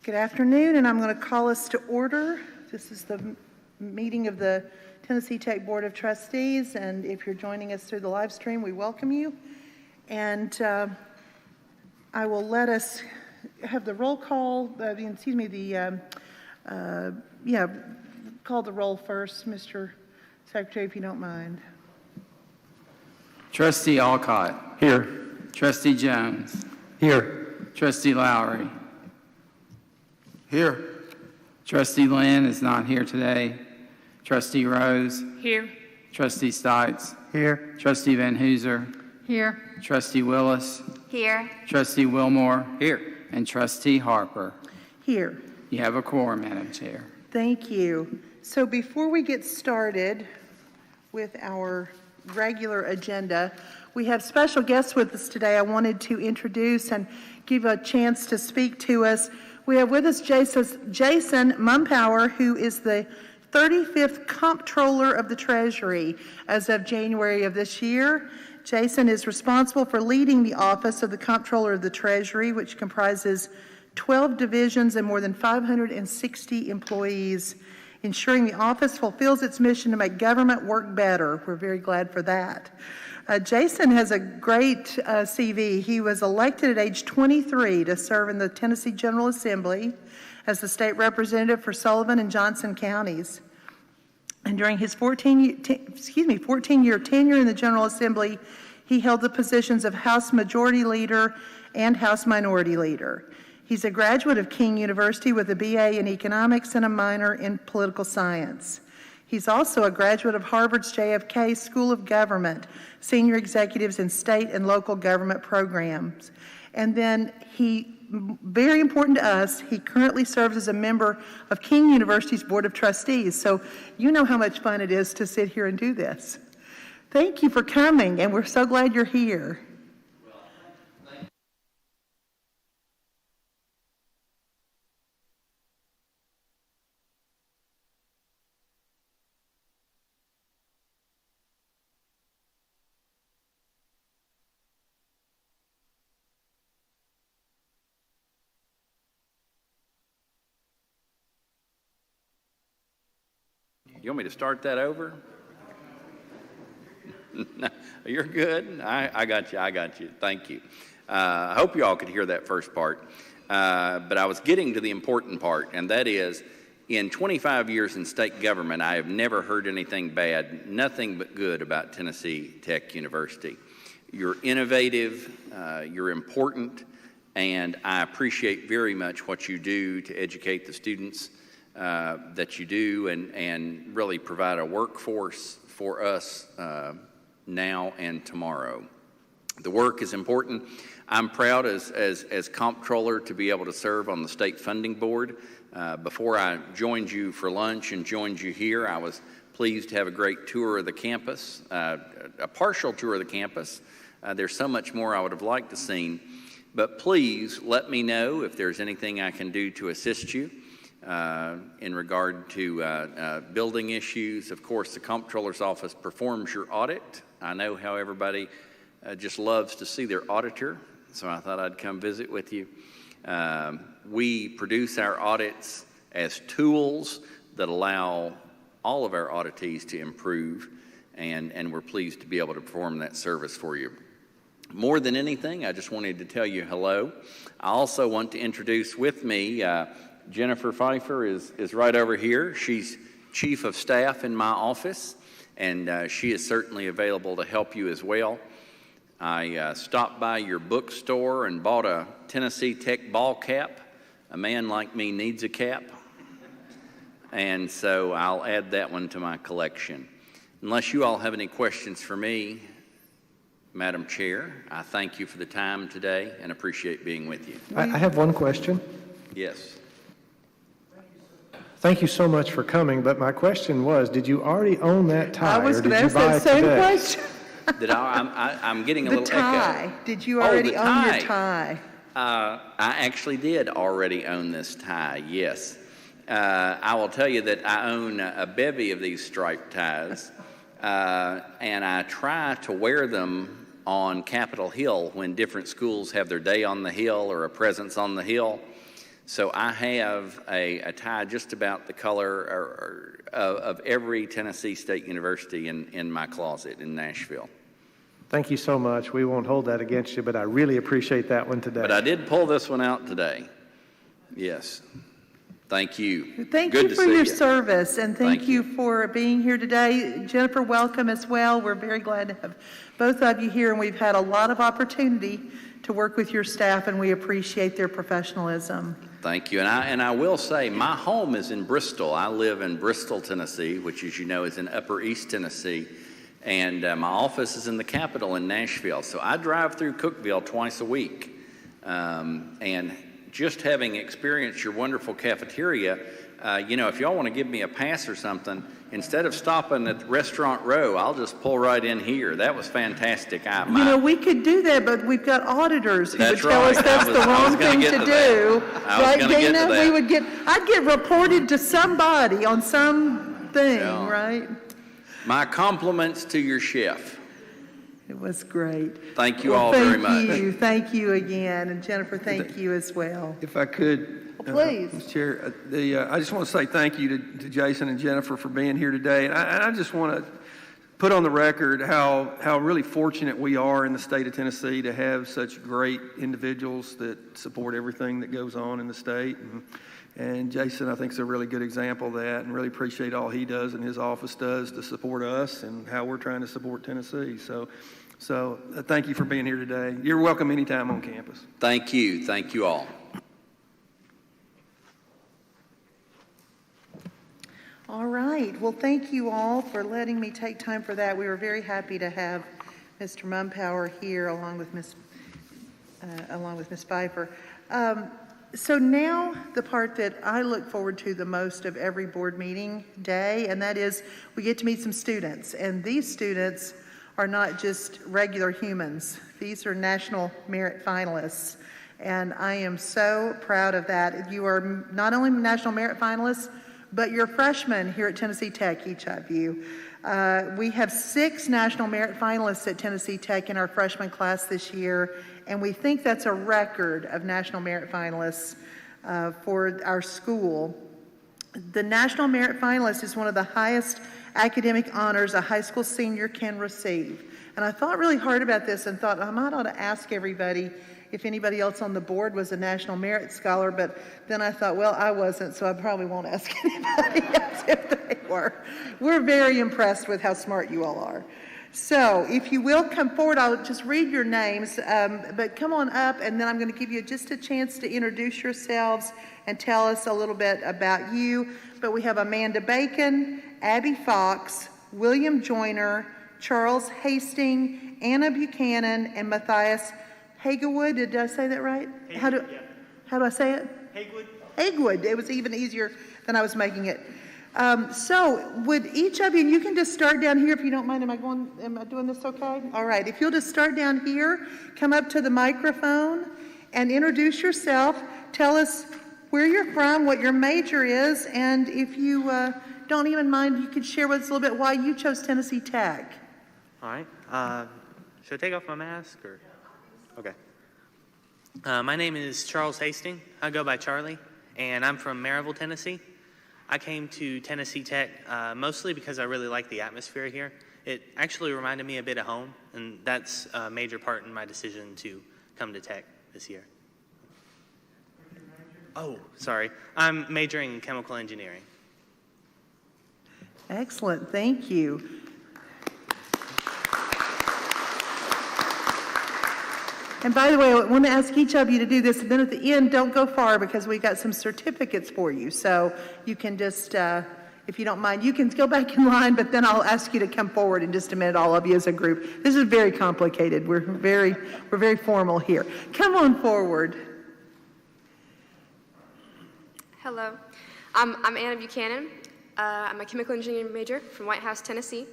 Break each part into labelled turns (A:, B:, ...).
A: Good afternoon, and I'm going to call us to order. This is the meeting of the Tennessee Tech Board of Trustees, and if you're joining us through the live stream, we welcome you. And I will let us have the roll call, call the roll first, Mr. Secretary, if you don't mind.
B: Trustee Alcott.
C: Here.
B: Trustee Jones.
C: Here.
B: Trustee Lowry.
C: Here.
B: Trustee Lynn is not here today. Trustee Rose.
D: Here.
B: Trustee Stites.
C: Here.
B: Trustee Van Hooser.
D: Here.
B: Trustee Willis.
D: Here.
B: Trustee Wilmore.
C: Here.
B: And Trustee Harper.
A: Here.
B: You have a quorum, Madam Chair.
A: Thank you. So before we get started with our regular agenda, we have special guests with us today I wanted to introduce and give a chance to speak to us. We have with us Jason Mumpower, who is the 35th Comptroller of the Treasury as of January of this year. Jason is responsible for leading the Office of the Comptroller of the Treasury, which comprises 12 divisions and more than 560 employees, ensuring the office fulfills its mission to make government work better. We're very glad for that. Jason has a great CV. He was elected at age 23 to serve in the Tennessee General Assembly as the state representative for Sullivan and Johnson counties. And during his 14-year tenure in the General Assembly, he held the positions of House Majority Leader and House Minority Leader. He's a graduate of King University with a BA in economics and a minor in political science. He's also a graduate of Harvard's JFK School of Government, senior executives in state and local government programs. And then very important to us, he currently serves as a member of King University's Board of Trustees. So you know how much fun it is to sit here and do this. Thank you for coming, and we're so glad you're here.
E: You want me to start that over? No, you're good. I got you. Thank you. I hope you all could hear that first part. But I was getting to the important part, and that is, in 25 years in state government, I have never heard anything bad, nothing but good about Tennessee Tech University. You're innovative, you're important, and I appreciate very much what you do to educate the students that you do and really provide a workforce for us now and tomorrow. The work is important. I'm proud as comptroller to be able to serve on the state funding board. Before I joined you for lunch and joined you here, I was pleased to have a great tour of the campus, a partial tour of the campus. There's so much more I would have liked to see, but please let me know if there's anything I can do to assist you. In regard to building issues. Of course, the Comptroller's Office performs your audit. I know how everybody just loves to see their auditor, so I thought I'd come visit with you. We produce our audits as tools that allow all of our auditees to improve, and we're pleased to be able to perform that service for you. More than anything, I just wanted to tell you hello. I also want to introduce with me Jennifer Pfeiffer is right over here. She's chief of staff in my office, and she is certainly available to help you as well. I stopped by your bookstore and bought a Tennessee Tech ball cap. A man like me needs a cap, and so I'll add that one to my collection. Unless you all have any questions for me, Madam Chair, I thank you for the time today and appreciate being with you.
C: I have one question.
E: Yes.
C: Thank you so much for coming, but my question was, did you already own that tie,
A: I was
C: or
A: going
C: did
A: to
C: you
A: ask
C: buy
A: that
C: it
A: same
C: today?
A: question.
E: I'm getting a
A: The
E: little
A: tie.
E: echo.
A: Did you already own your tie?
E: I actually did already own this tie, yes. I will tell you that I own a bevy of these striped ties, and I try to wear them on Capitol Hill when different schools have their day on the Hill or a presence on the Hill. So I have a tie just about the color of every Tennessee State University in my closet in Nashville.
C: Thank you so much. We won't hold that against you, but I really appreciate that one today.
E: But I did pull this one out today. Yes. Thank you.
A: Thank
E: Good
A: you
E: to
A: for
E: see
A: your
E: you.
A: service, and thank
E: Thank
A: you
E: you.
A: for being here today. Jennifer, welcome as well. We're very glad to have both of you here, and we've had a lot of opportunity to work with your staff, and we appreciate their professionalism.
E: Thank you. And I will say, my home is in Bristol. I live in Bristol, Tennessee, which, as you know, is in Upper East Tennessee. And my office is in the capital in Nashville. So I drive through Cookeville twice a week. And just having experienced your wonderful cafeteria, if y'all want to give me a pass or something, instead of stopping at Restaurant Row, I'll just pull right in here. That was fantastic.
A: We could do that, but we've got auditors who would
E: That's
A: tell us
E: right.
A: that's
E: I
A: the
E: was
A: wrong
E: gonna
A: thing
E: get
A: to
E: to
A: do.
E: that. I was
A: Right,
E: gonna get to
A: Dana?
E: that.
A: I'd get reported to somebody on something,
E: Yeah.
A: right?
E: My compliments to your chef.
A: It was great.
E: Thank you all very much.
A: Thank you again, and Jennifer, thank you as well.
D: If I could,
A: Please.
D: Mr. Chair, I just want to say thank you to Jason and Jennifer for being here today. And I just want to put on the record how really fortunate we are in the state of Tennessee to have such great individuals that support everything that goes on in the state. And Jason, I think, is a really good example of that, and really appreciate all he does and his office does to support us and how we're trying to support Tennessee. So thank you for being here today. You're welcome anytime on campus.
E: Thank you. Thank you all.
A: All right. Well, thank you all for letting me take time for that. We were very happy to have Mr. Mumpower here along with Ms. Pfeiffer. So now the part that I look forward to the most of every board meeting day, and that is we get to meet some students. And these students are not just regular humans. These are National Merit Finalists. And I am so proud of that. You are not only National Merit Finalists, but you're freshmen here at Tennessee Tech, each of you. We have 6 National Merit Finalists at Tennessee Tech in our freshman class this year, and we think that's a record of National Merit Finalists for our school. The National Merit Finalist is one of the highest academic honors a high school senior can receive. And I thought really hard about this and thought I might ought to ask everybody if anybody else on the board was a National Merit Scholar, but then I thought, well, I wasn't, so I probably won't ask anybody else if they were. We're very impressed with how smart you all are. So if you will come forward, I'll just read your names, but come on up, and then I'm going to give you just a chance to introduce yourselves and tell us a little bit about you. But we have Amanda Bacon, Abby Fox, William Joyner, Charles Hastings, Anna Buchanan, and Matthias Hagewood. Did I say that right? How do I say it? Hagewood. It was even easier than I was making it. So would each of you, and you can just start down here if you don't mind. Am I doing this okay? All right. If you'll just start down here, come up to the microphone and introduce yourself. Tell us where you're from, what your major is, and if you don't even mind, you could share with us a little bit why you chose Tennessee Tech.
F: All right. Should I take off my mask or? Okay. My name is Charles Hastings. I go by Charlie, and I'm from Maryville, Tennessee. I came to Tennessee Tech mostly because I really like the atmosphere here. It actually reminded me a bit of home, and that's a major part in my decision to come to Tech this year. Oh, sorry. I'm majoring in chemical engineering.
A: Excellent. Thank you. And by the way, I want to ask each of you to do this, and then at the end, don't go far because we've got some certificates for you. So you can just, if you don't mind, you can go back in line, but then I'll ask you to come forward in just a minute, all of you as a group. This is very complicated. We're very formal here. Come on forward.
G: Hello, I'm Anna Buchanan. I'm a chemical engineering major from White House, Tennessee.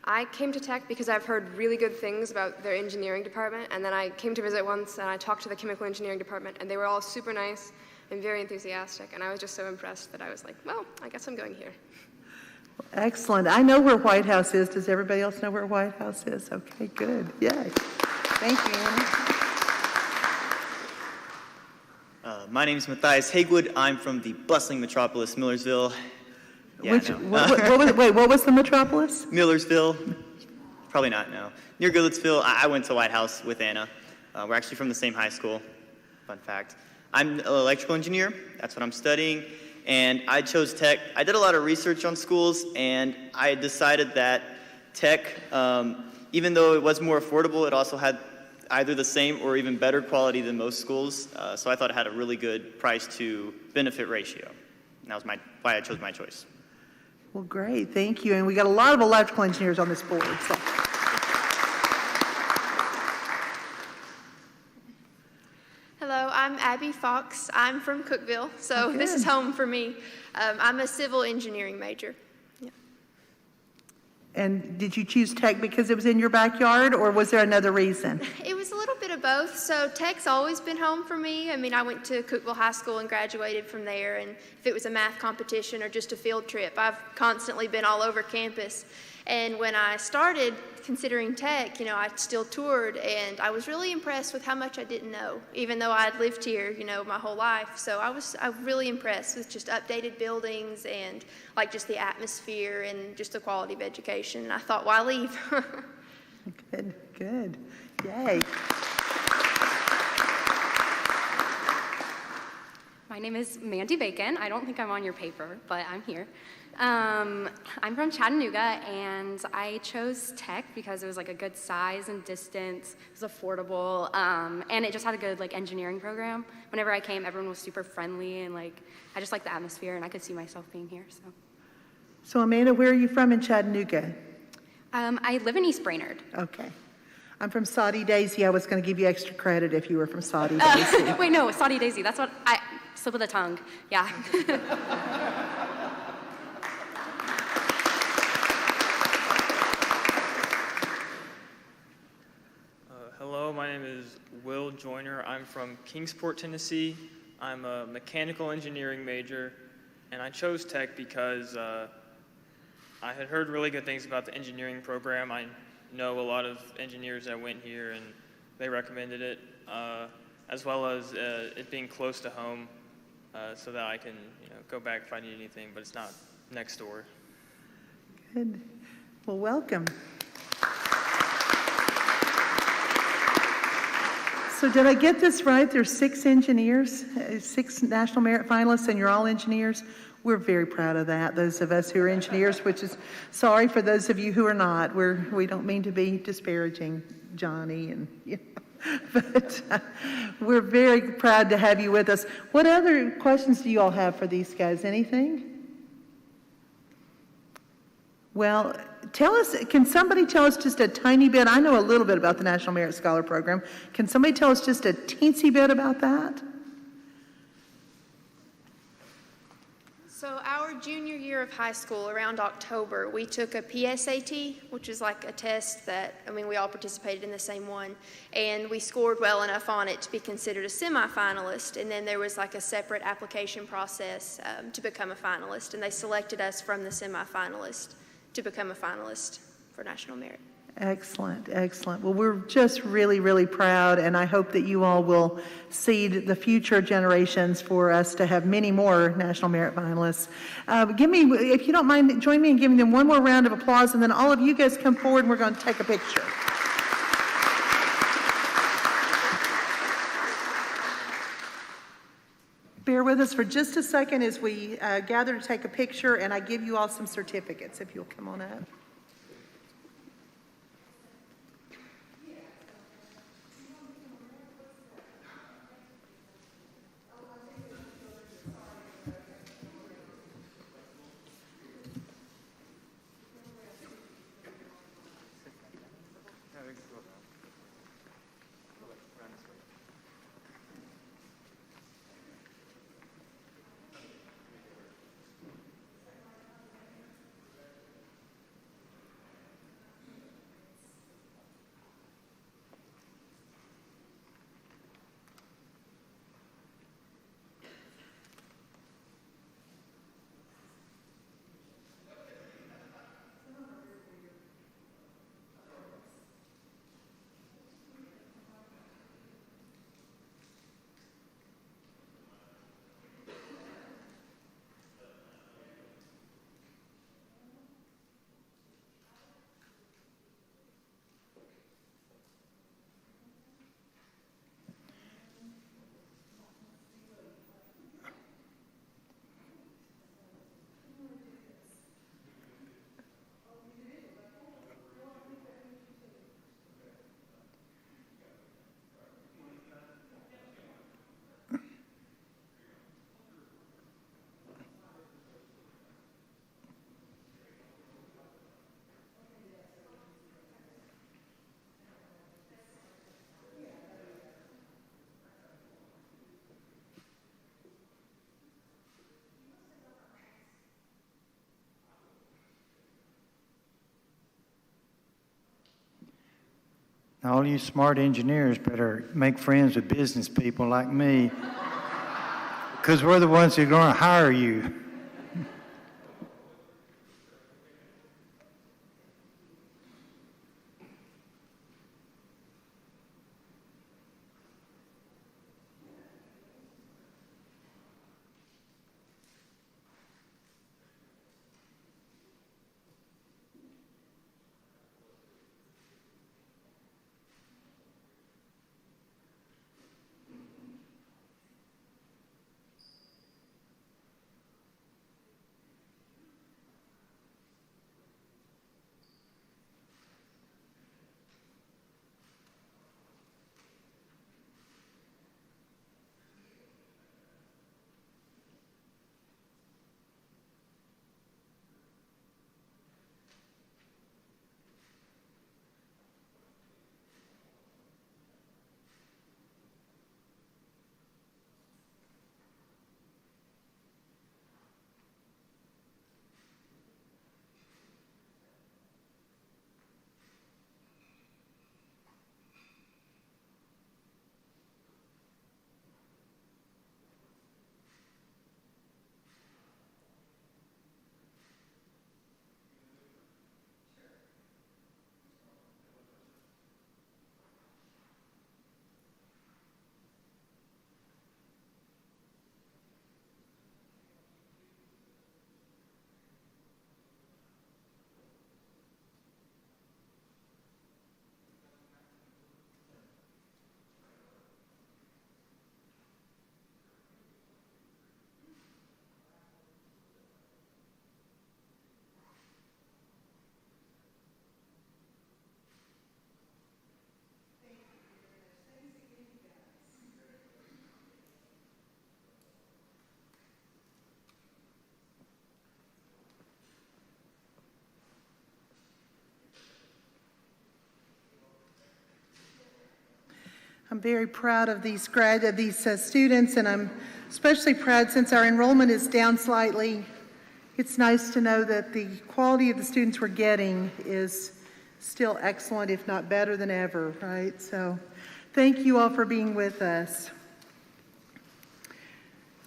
G: I came to Tech because I've heard really good things about their engineering department, and then I came to visit once and I talked to the chemical engineering department, and they were all super nice and very enthusiastic, and I was just so impressed that I was like, well, I guess I'm going here.
A: Excellent. I know where White House is. Does everybody else know where White House is? Okay, good. Yay. Thank you, Anna.
H: My name is Matthias Hagewood. I'm from the bustling metropolis, Millersville. Yeah,
A: Which,
H: no.
A: what was the metropolis?
H: Millersville. Probably not, no. Near Goodlettsville. I went to White House with Anna. We're actually from the same high school. Fun fact. I'm an electrical engineer. That's what I'm studying. And I chose tech. I did a lot of research on schools, and I decided that tech, even though it was more affordable, it also had either the same or even better quality than most schools. So I thought it had a really good price to benefit ratio. And that was why I chose my choice.
A: Well, great, thank you. And we got a lot of electrical engineers on this board. So.
G: Hello, I'm Abby Fox. I'm from Cookeville, so this is home for me. I'm a civil engineering major. Yeah.
A: And did you choose tech because it was in your backyard, or was there another reason?
G: It was a little bit of both. So tech's always been home for me. I mean, I went to Cookeville High School and graduated from there, and if it was a math competition or just a field trip, I've constantly been all over campus. And when I started considering tech, I still toured, and I was really impressed with how much I didn't know, even though I'd lived here, my whole life. So I was really impressed with just updated buildings and like just the atmosphere and just the quality of education. And I thought, why leave?
A: Good. Yay.
I: My name is Mandy Bacon. I don't think I'm on your paper, but I'm here. I'm from Chattanooga, and I chose tech because it was like a good size and distance, it was affordable, and it just had a good engineering program. Whenever I came, everyone was super friendly, and I just liked the atmosphere, and I could see myself being here.
A: So Amanda, where are you from in Chattanooga?
I: I live in East Brainerd.
A: Okay. I'm from Saudi Daisy. I was going to give you extra credit if you were from Saudi Daisy.
I: Wait, no, Saudi Daisy. That's what slip of the tongue. Yeah.
J: Hello, my name is Will Joyner. I'm from Kingsport, Tennessee. I'm a mechanical engineering major, and I chose tech because I had heard really good things about the engineering program. I know a lot of engineers that went here, and they recommended it, as well as it being close to home, so that I can go back if I need anything, but it's not next door.
A: Good. Well, welcome. So did I get this right? There's 6 engineers, 6 National Merit finalists, and you're all engineers? We're very proud of that, those of us who are engineers, which is sorry for those of you who are not. We don't mean to be disparaging, Johnny, but we're very proud to have you with us. What other questions do you all have for these guys? Anything? Well, can somebody tell us just a tiny bit? I know a little bit about the National Merit Scholar Program. Can somebody tell us just a teensy bit about that?
G: So our junior year of high school, around October, we took a PSAT, which is like a test that, we all participated in the same one, and we scored well enough on it to be considered a semifinalist, and then there was a separate application process to become a finalist, and they selected us from the semifinalist to become a finalist for National Merit.
A: Excellent, excellent. Well, we're just really, really proud, and I hope that you all will seed the future generations for us to have many more National Merit finalists. If you don't mind, join me in giving them one more round of applause, and then all of you guys come forward and we're going to take a picture. Bear with us for just a second as we gather to take a picture, and I give you all some certificates, if you'll come on up.
K: All you smart engineers better make friends with business people like me, because we're the ones who are going to hire you.
A: I'm very proud of these students, and I'm especially proud since our enrollment is down slightly. It's nice to know that the quality of the students we're getting is still excellent, if not better than ever, right? So thank you all for being with us.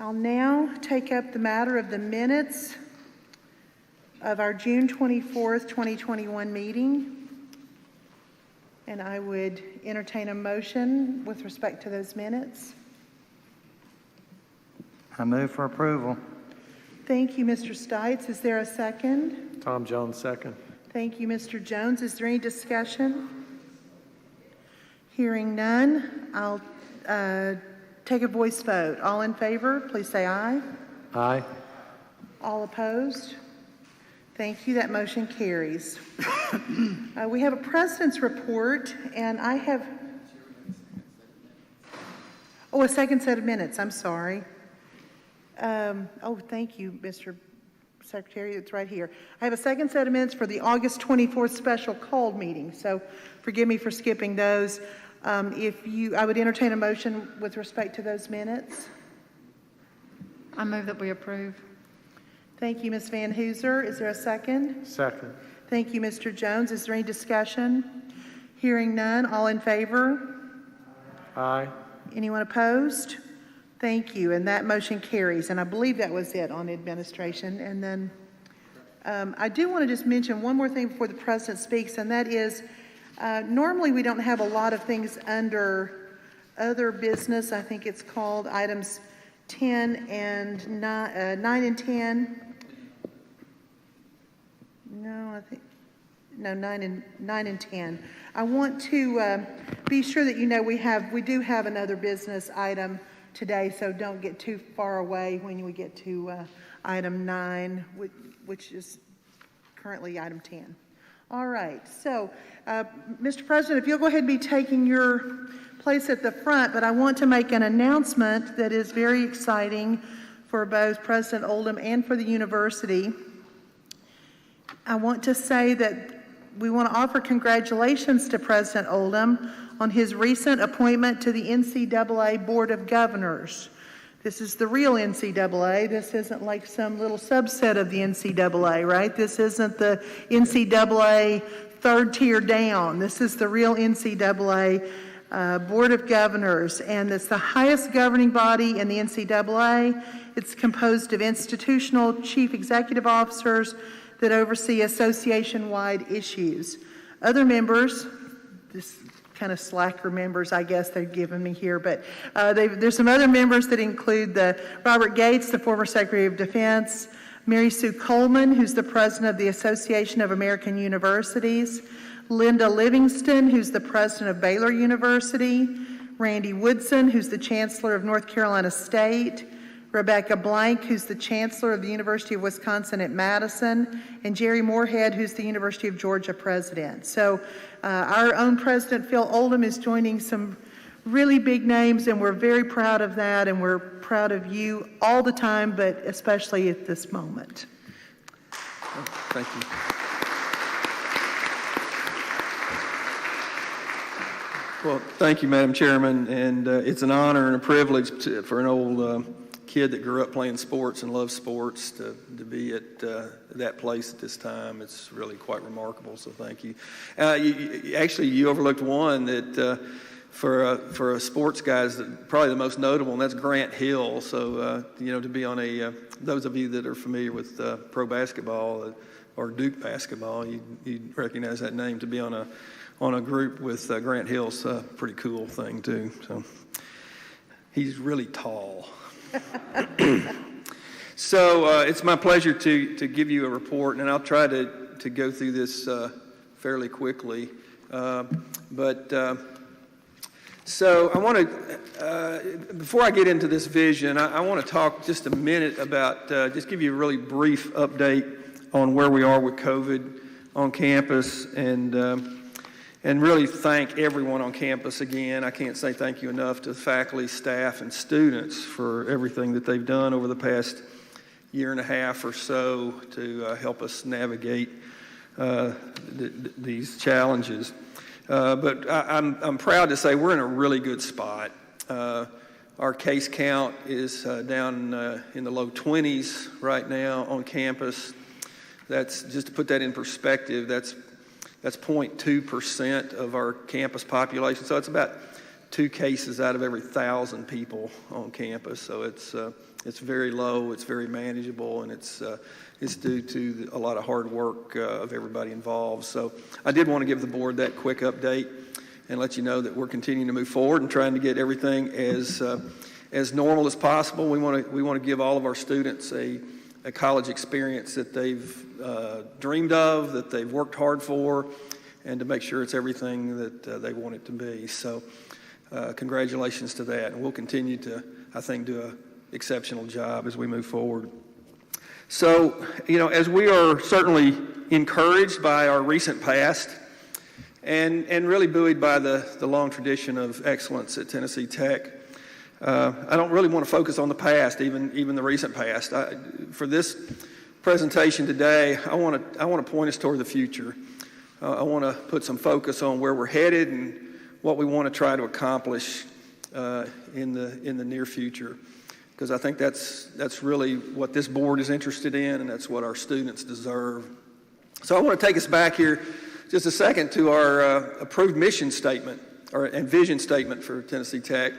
A: I'll now take up the matter of the minutes of our June 24th, 2021 meeting. And I would entertain a motion with respect to those minutes.
K: I move for approval.
A: Thank you, Mr. Stites. Is there a second?
C: Tom Jones, second.
A: Thank you, Mr. Jones. Is there any discussion? Hearing none, I'll take a voice vote. All in favor, please say aye.
C: Aye.
A: All opposed? Thank you. That motion carries. We have a president's report, and I have... Oh, a second set of minutes. I'm sorry. Thank you, Mr. Secretary. It's right here. I have a second set of minutes for the August 24th special called meeting, so forgive me for skipping those. I would entertain a motion with respect to those minutes.
L: I move that we approve.
A: Thank you, Ms. Van Hooser. Is there a second?
C: Second.
A: Thank you, Mr. Jones. Is there any discussion? Hearing none. All in favor?
C: Aye.
A: Anyone opposed? Thank you. And that motion carries. And I believe that was it on administration. And then I do want to just mention one more thing before the president speaks, and that is normally we don't have a lot of things under other business. I think it's called items 10 and 9 and 10. No, 9 and 10. I want to be sure that you know we do have another business item today, so don't get too far away when we get to item 9, which is currently item 10. All right, so Mr. President, if you'll go ahead and be taking your place at the front, but I want to make an announcement that is very exciting for both President Oldham and for the university. I want to say that we want to offer congratulations to President Oldham on his recent appointment to the NCAA Board of Governors. This is the real NCAA. This isn't like some little subset of the NCAA, right? This isn't the NCAA third tier down. This is the real NCAA Board of Governors, and it's the highest governing body in the NCAA. It's composed of institutional chief executive officers that oversee association-wide issues. Other members, this kind of slacker members, I guess they've given me here, but there's some other members that include Robert Gates, the former Secretary of Defense, Mary Sue Coleman, who's the president of the Association of American Universities, Linda Livingston, who's the president of Baylor University, Randy Woodson, who's the chancellor of North Carolina State, Rebecca Blank, who's the chancellor of the University of Wisconsin at Madison, and Jerry Moorhead, who's the University of Georgia president. So our own president, Phil Oldham, is joining some really big names, and we're very proud of that, and we're proud of you all the time, but especially at this moment.
D: Thank you. Well, thank you, Madam Chairman, and it's an honor and a privilege for an old kid that grew up playing sports and loves sports to be at that place at this time. It's really quite remarkable, so thank you. You overlooked one that for a sports guy is probably the most notable, and that's Grant Hill. So, to be on those of you that are familiar with pro basketball or Duke basketball, you'd recognize that name. To be on a group with Grant Hill's a pretty cool thing, too. So he's really tall. So it's my pleasure to give you a report, and I'll try to go through this fairly quickly. So I want to, before I get into this vision, I want to talk just a minute about, just give you a really brief update on where we are with COVID on campus, and really thank everyone on campus again. I can't say thank you enough to the faculty, staff, and students for everything that they've done over the past year and a half or so to help us navigate these challenges. But I'm proud to say we're in a really good spot. Our case count is down in the low 20s right now on campus. That's, just to put that in perspective, that's 0.2% of our campus population. So it's about 2 cases out of every 1,000 people on campus. So it's very low, it's very manageable, and it's due to a lot of hard work of everybody involved. So I did want to give the board that quick update and let you know that we're continuing to move forward and trying to get everything as normal as possible. We want to give all of our students a college experience that they've dreamed of, that they've worked hard for, and to make sure it's everything that they want it to be. So congratulations to that. And we'll continue to, I think, do an exceptional job as we move forward. So, as we are certainly encouraged by our recent past and really buoyed by the long tradition of excellence at Tennessee Tech, I don't really want to focus on the past, even the recent past. For this presentation today, I want to point us toward the future. I want to put some focus on where we're headed and what we want to try to accomplish in the near future, because I think that's really what this board is interested in, and that's what our students deserve. So I want to take us back here just a second to our approved mission statement and vision statement for Tennessee Tech.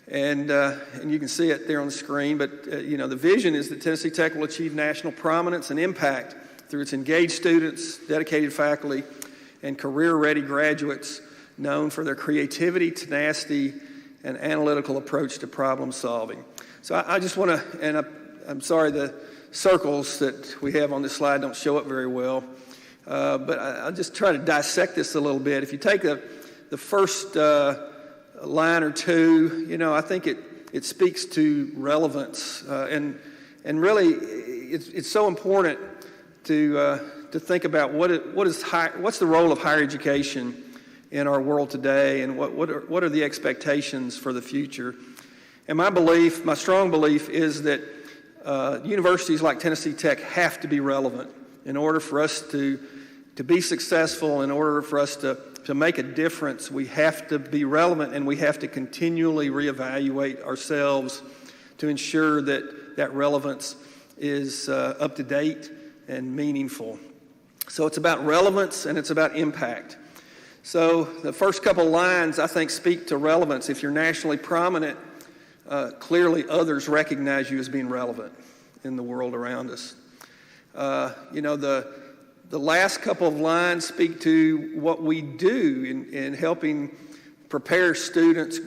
D: And you can see it there on the screen, but the vision is that Tennessee Tech will achieve national prominence and impact through its engaged students, dedicated faculty, and career-ready graduates known for their creativity, tenacity, and analytical approach to problem solving. So I just want to, and I'm sorry the circles that we have on this slide don't show up very well, but I'll just try to dissect this a little bit. If you take the first line or two, I think it speaks to relevance, and really it's so important to think about what's the role of higher education in our world today, and what are the expectations for the future. And my strong belief is that universities like Tennessee Tech have to be relevant in order for us to be successful. In order for us to make a difference, we have to be relevant, and we have to continually reevaluate ourselves to ensure that relevance is up to date and meaningful. So it's about relevance and it's about impact. So the first couple lines, I think, speak to relevance. If you're nationally prominent, clearly others recognize you as being relevant in the world around us. The last couple of lines speak to what we do in helping prepare students,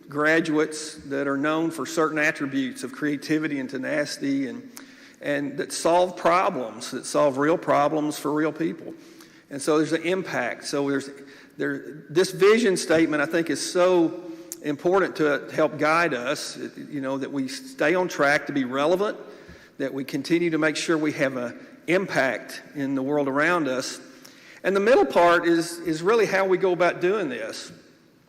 D: graduates that are known for certain attributes of creativity and tenacity and that solve problems, that solve real problems for real people. And so there's an impact. So this vision statement, I think, is so important to help guide us, that we stay on track to be relevant, that we continue to make sure we have an impact in the world around us. And the middle part is really how we go about doing this.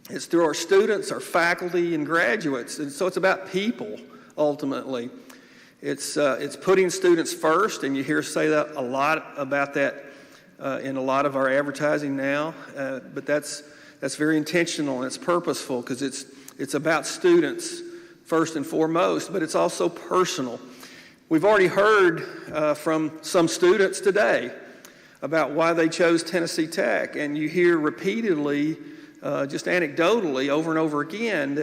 D: It's through our students, our faculty, and graduates. And so it's about people, ultimately. It's putting students first, and you hear us say that a lot about that in a lot of our advertising now. But that's very intentional and it's purposeful because it's about students first and foremost, but it's also personal. We've already heard from some students today about why they chose Tennessee Tech, and you hear repeatedly, just anecdotally, over and over again,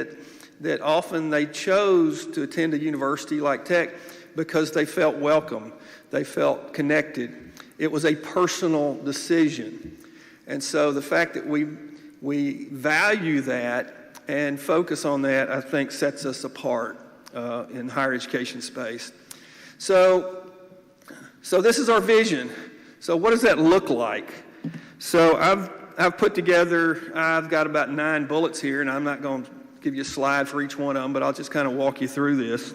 D: that often they chose to attend a university like Tech because they felt welcome, they felt connected. It was a personal decision. And so the fact that we value that and focus on that, I think, sets us apart in higher education space. So this is our vision. So what does that look like? So I've put together, I've got about 9 bullets here, and I'm not going to give you a slide for each one of them, but I'll just kind of walk you through this.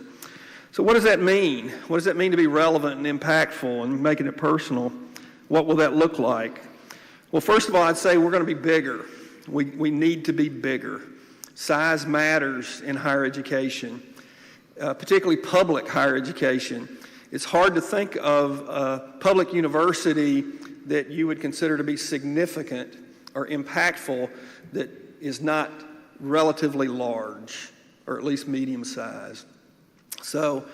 D: So what does that mean? What does that mean to be relevant and impactful and making it personal? What will that look like? Well, first of all, I'd say we're going to be bigger. We need to be bigger. Size matters in higher education, particularly public higher education. It's hard to think of a public university that you would consider to be significant or impactful that is not relatively large, or at least medium size. So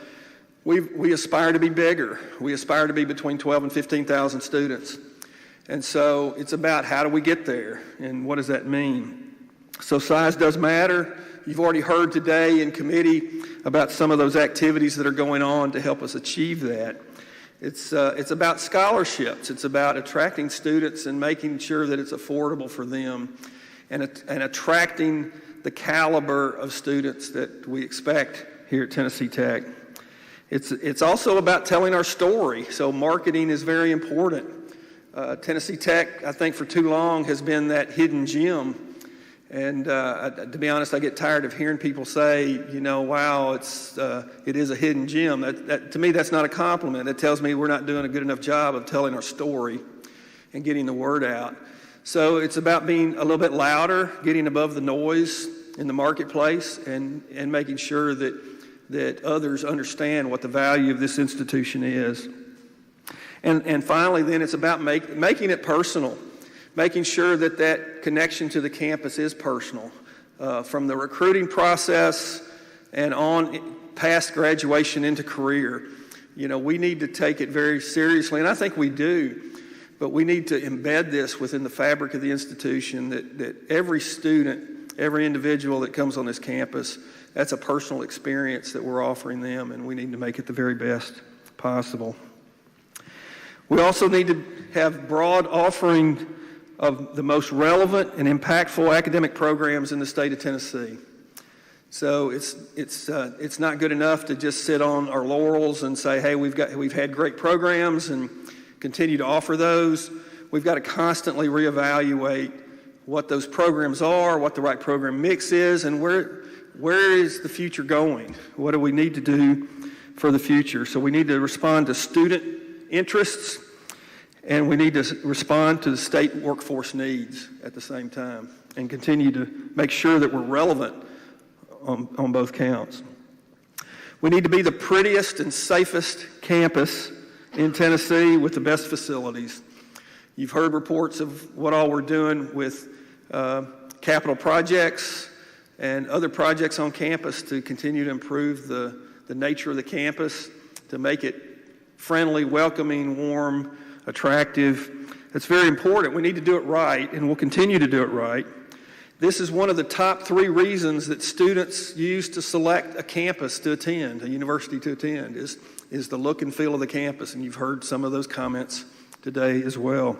D: we aspire to be bigger. We aspire to be between 12 and 15,000 students. And so it's about how do we get there and what does that mean? So size does matter. You've already heard today in committee about some of those activities that are going on to help us achieve that. It's about scholarships. It's about attracting students and making sure that it's affordable for them and attracting the caliber of students that we expect here at Tennessee Tech. It's also about telling our story. So marketing is very important. Tennessee Tech, I think for too long, has been that hidden gem. And to be honest, I get tired of hearing people say, wow, it is a hidden gem. To me, that's not a compliment. That tells me we're not doing a good enough job of telling our story and getting the word out. So it's about being a little bit louder, getting above the noise in the marketplace, and making sure that others understand what the value of this institution is. And finally, then, it's about making it personal. Making sure that connection to the campus is personal, from the recruiting process and on past graduation into career. We need to take it very seriously, and I think we do, but we need to embed this within the fabric of the institution that every student, every individual that comes on this campus, that's a personal experience that we're offering them, and we need to make it the very best possible. We also need to have broad offering of the most relevant and impactful academic programs in the state of Tennessee. So it's not good enough to just sit on our laurels and say, hey, we've had great programs and continue to offer those. We've got to constantly reevaluate what those programs are, what the right program mix is, and where is the future going? What do we need to do for the future? So we need to respond to student interests, and we need to respond to the state workforce needs at the same time and continue to make sure that we're relevant on both counts. We need to be the prettiest and safest campus in Tennessee with the best facilities. You've heard reports of what all we're doing with capital projects and other projects on campus to continue to improve the nature of the campus, to make it friendly, welcoming, warm, attractive, It's very important. We need to do it right, and we'll continue to do it right. This is one of the top 3 reasons that students use to select a campus to attend, a university to attend, is the look and feel of the campus, and you've heard some of those comments today as well.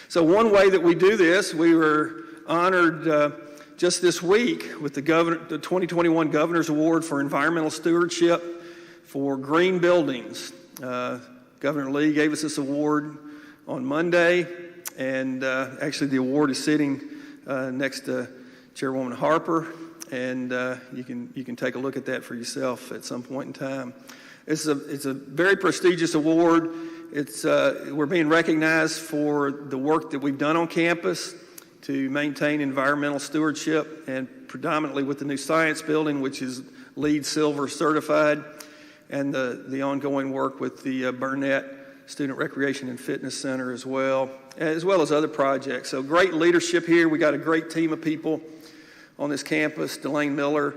D: So one way that we do this, we were honored just this week with the 2021 Governor's Award for Environmental Stewardship for green buildings. Governor Lee gave us this award on Monday, and actually the award is sitting next to Chairwoman Harper, and you can take a look at that for yourself at some point in time. It's a very prestigious award. We're being recognized for the work that we've done on campus to maintain environmental stewardship, and predominantly with the new science building, which is LEED Silver certified, and the ongoing work with the Burnett Student Recreation and Fitness Center as well as other projects. So great leadership here. We got a great team of people on this campus. Delane Miller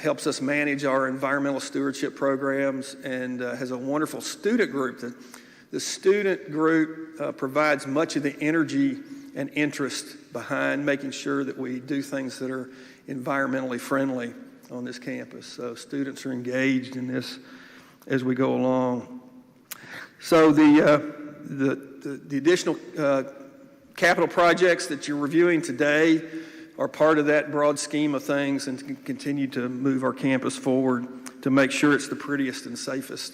D: helps us manage our environmental stewardship programs, and has a wonderful student group. The student group provides much of the energy and interest behind making sure that we do things that are environmentally friendly on this campus. So students are engaged in this as we go along. So the additional capital projects that you're reviewing today are part of that broad scheme of things, and to continue to move our campus forward to make sure it's the prettiest and safest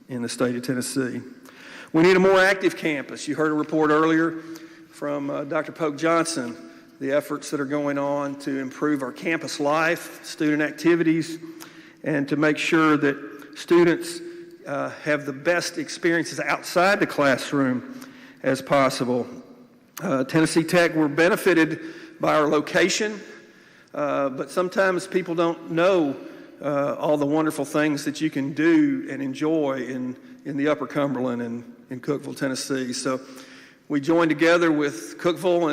D: in the state of Tennessee. We need a more active campus. You heard a report earlier from Dr. Polk Johnson, the efforts that are going on to improve our campus life, student activities, and to make sure that students have the best experiences outside the classroom as possible. Tennessee Tech, we're benefited by our location, but sometimes people don't know all the wonderful things that you can do and enjoy in the Upper Cumberland and in Cookeville, Tennessee. So we joined together with Cookeville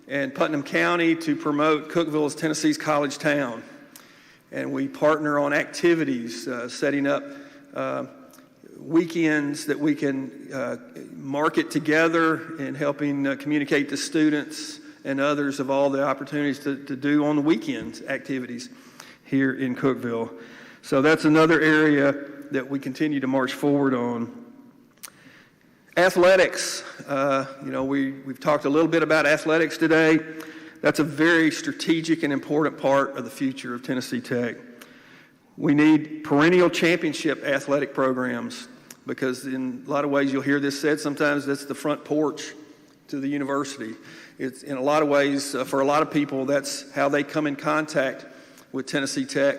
D: and Putnam County to promote Cookeville as Tennessee's college town. And we partner on activities, setting up weekends that we can market together, and helping communicate to students and others of all the opportunities to do on the weekends activities here in Cookeville. So that's another area that we continue to march forward on. Athletics, we've talked a little bit about athletics today. That's a very strategic and important part of the future of Tennessee Tech. We need perennial championship athletic programs, because in a lot of ways you'll hear this said sometimes, that's the front porch to the university. It's in a lot of ways, for a lot of people, that's how they come in contact with Tennessee Tech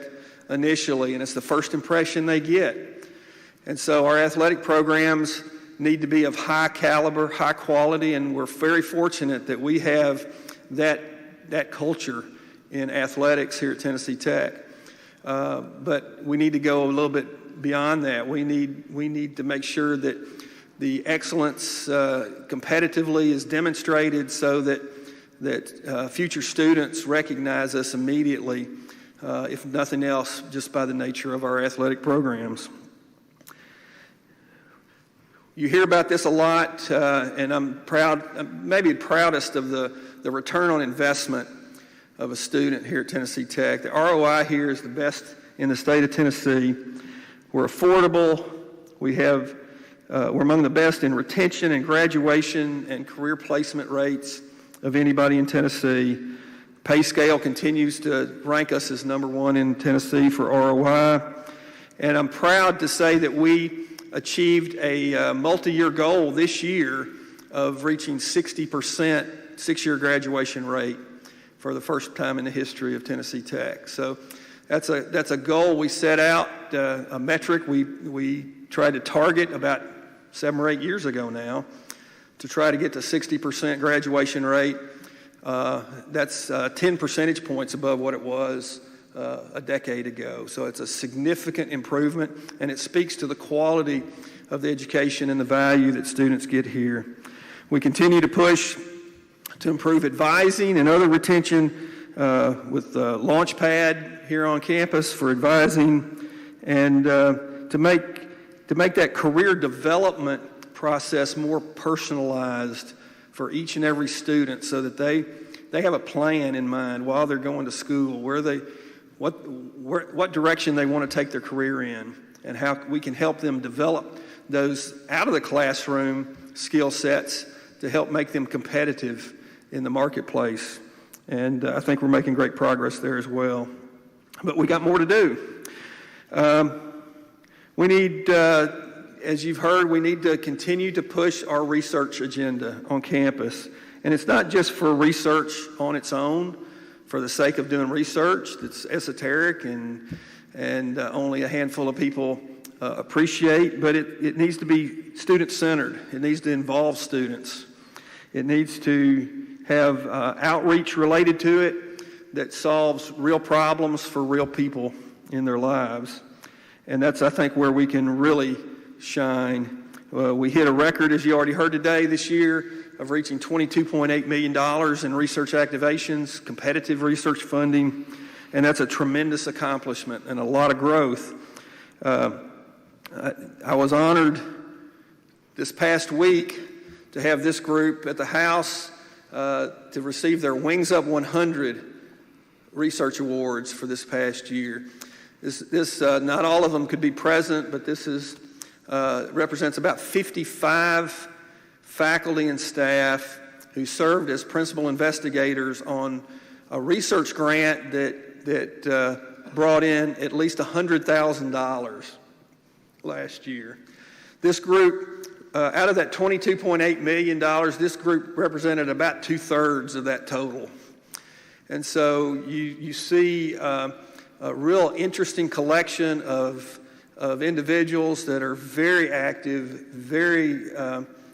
D: initially, and it's the first impression they get. And so our athletic programs need to be of high caliber, high quality, and we're very fortunate that we have that culture in athletics here at Tennessee Tech. But we need to go a little bit beyond that. We need to make sure that the excellence competitively is demonstrated, so that future students recognize us immediately, if nothing else, just by the nature of our athletic programs. You hear about this a lot, and I'm proud, maybe proudest of the return on investment of a student here at Tennessee Tech. The ROI here is the best in the state of Tennessee. We're affordable. We're among the best in retention and graduation and career placement rates of anybody in Tennessee. Pay scale continues to rank us as #1 in Tennessee for ROI. And I'm proud to say that we achieved a multi-year goal this year of reaching 60% six-year graduation rate for the first time in the history of Tennessee Tech. So that's a goal we set out, a metric we tried to target about 7 or 8 years ago now, to try to get to 60% graduation rate. That's 10 percentage points above what it was a decade ago. So it's a significant improvement, and it speaks to the quality of the education and the value that students get here. We continue to push to improve advising and other retention with Launchpad here on campus for advising, and to make that career development process more personalized for each and every student so that they have a plan in mind while they're going to school, what direction they want to take their career in, and how we can help them develop those out of the classroom skill sets to help make them competitive in the marketplace. And I think we're making great progress there as well. But we got more to do. We need, as you've heard, we need to continue to push our research agenda on campus. And it's not just for research on its own, for the sake of doing research that's esoteric and only a handful of people appreciate, but it needs to be student-centered. It needs to involve students. It needs to have outreach related to it that solves real problems for real people in their lives. And that's, I think, where we can really shine. We hit a record, as you already heard today, this year of reaching $22.8 million in research activations, competitive research funding, and that's a tremendous accomplishment and a lot of growth. I was honored this past week to have this group at the House to receive their Wings Up 100 research awards for this past year. This not all of them could be present, but this represents about 55 faculty and staff who served as principal investigators on a research grant that brought in at least $100,000 last year. This group, out of that $22.8 million, this group represented about 2/3 of that total. And so you see a real interesting collection of individuals that are very active, very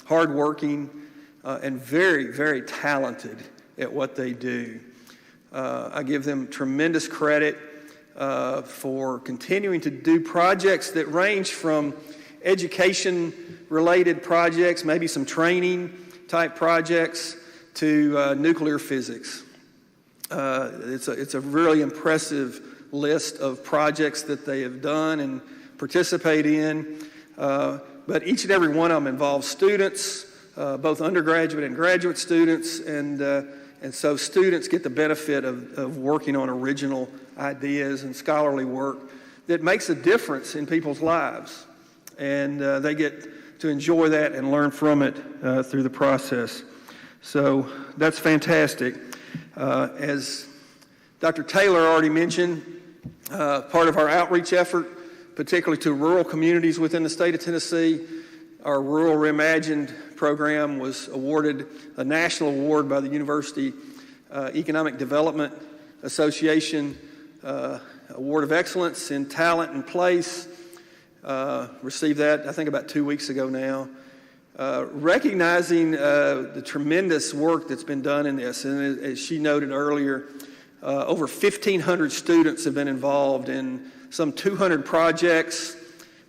D: hardworking, and very, very talented at what they do. I give them tremendous credit for continuing to do projects that range from education-related projects, maybe some training-type projects, to nuclear physics. It's a really impressive list of projects that they have done and participate in. But each and every one of them involves students, both undergraduate and graduate students, and so students get the benefit of working on original ideas and scholarly work that makes a difference in people's lives. And they get to enjoy that and learn from it through the process. So that's fantastic. As Dr. Taylor already mentioned, part of our outreach effort, particularly to rural communities within the state of Tennessee, our Rural Reimagined program was awarded a national award by the University Economic Development Association Award of Excellence in Talent and Place. Received that, I think, about 2 weeks ago now. Recognizing the tremendous work that's been done in this, and as she noted earlier, over 1,500 students have been involved in some 200 projects,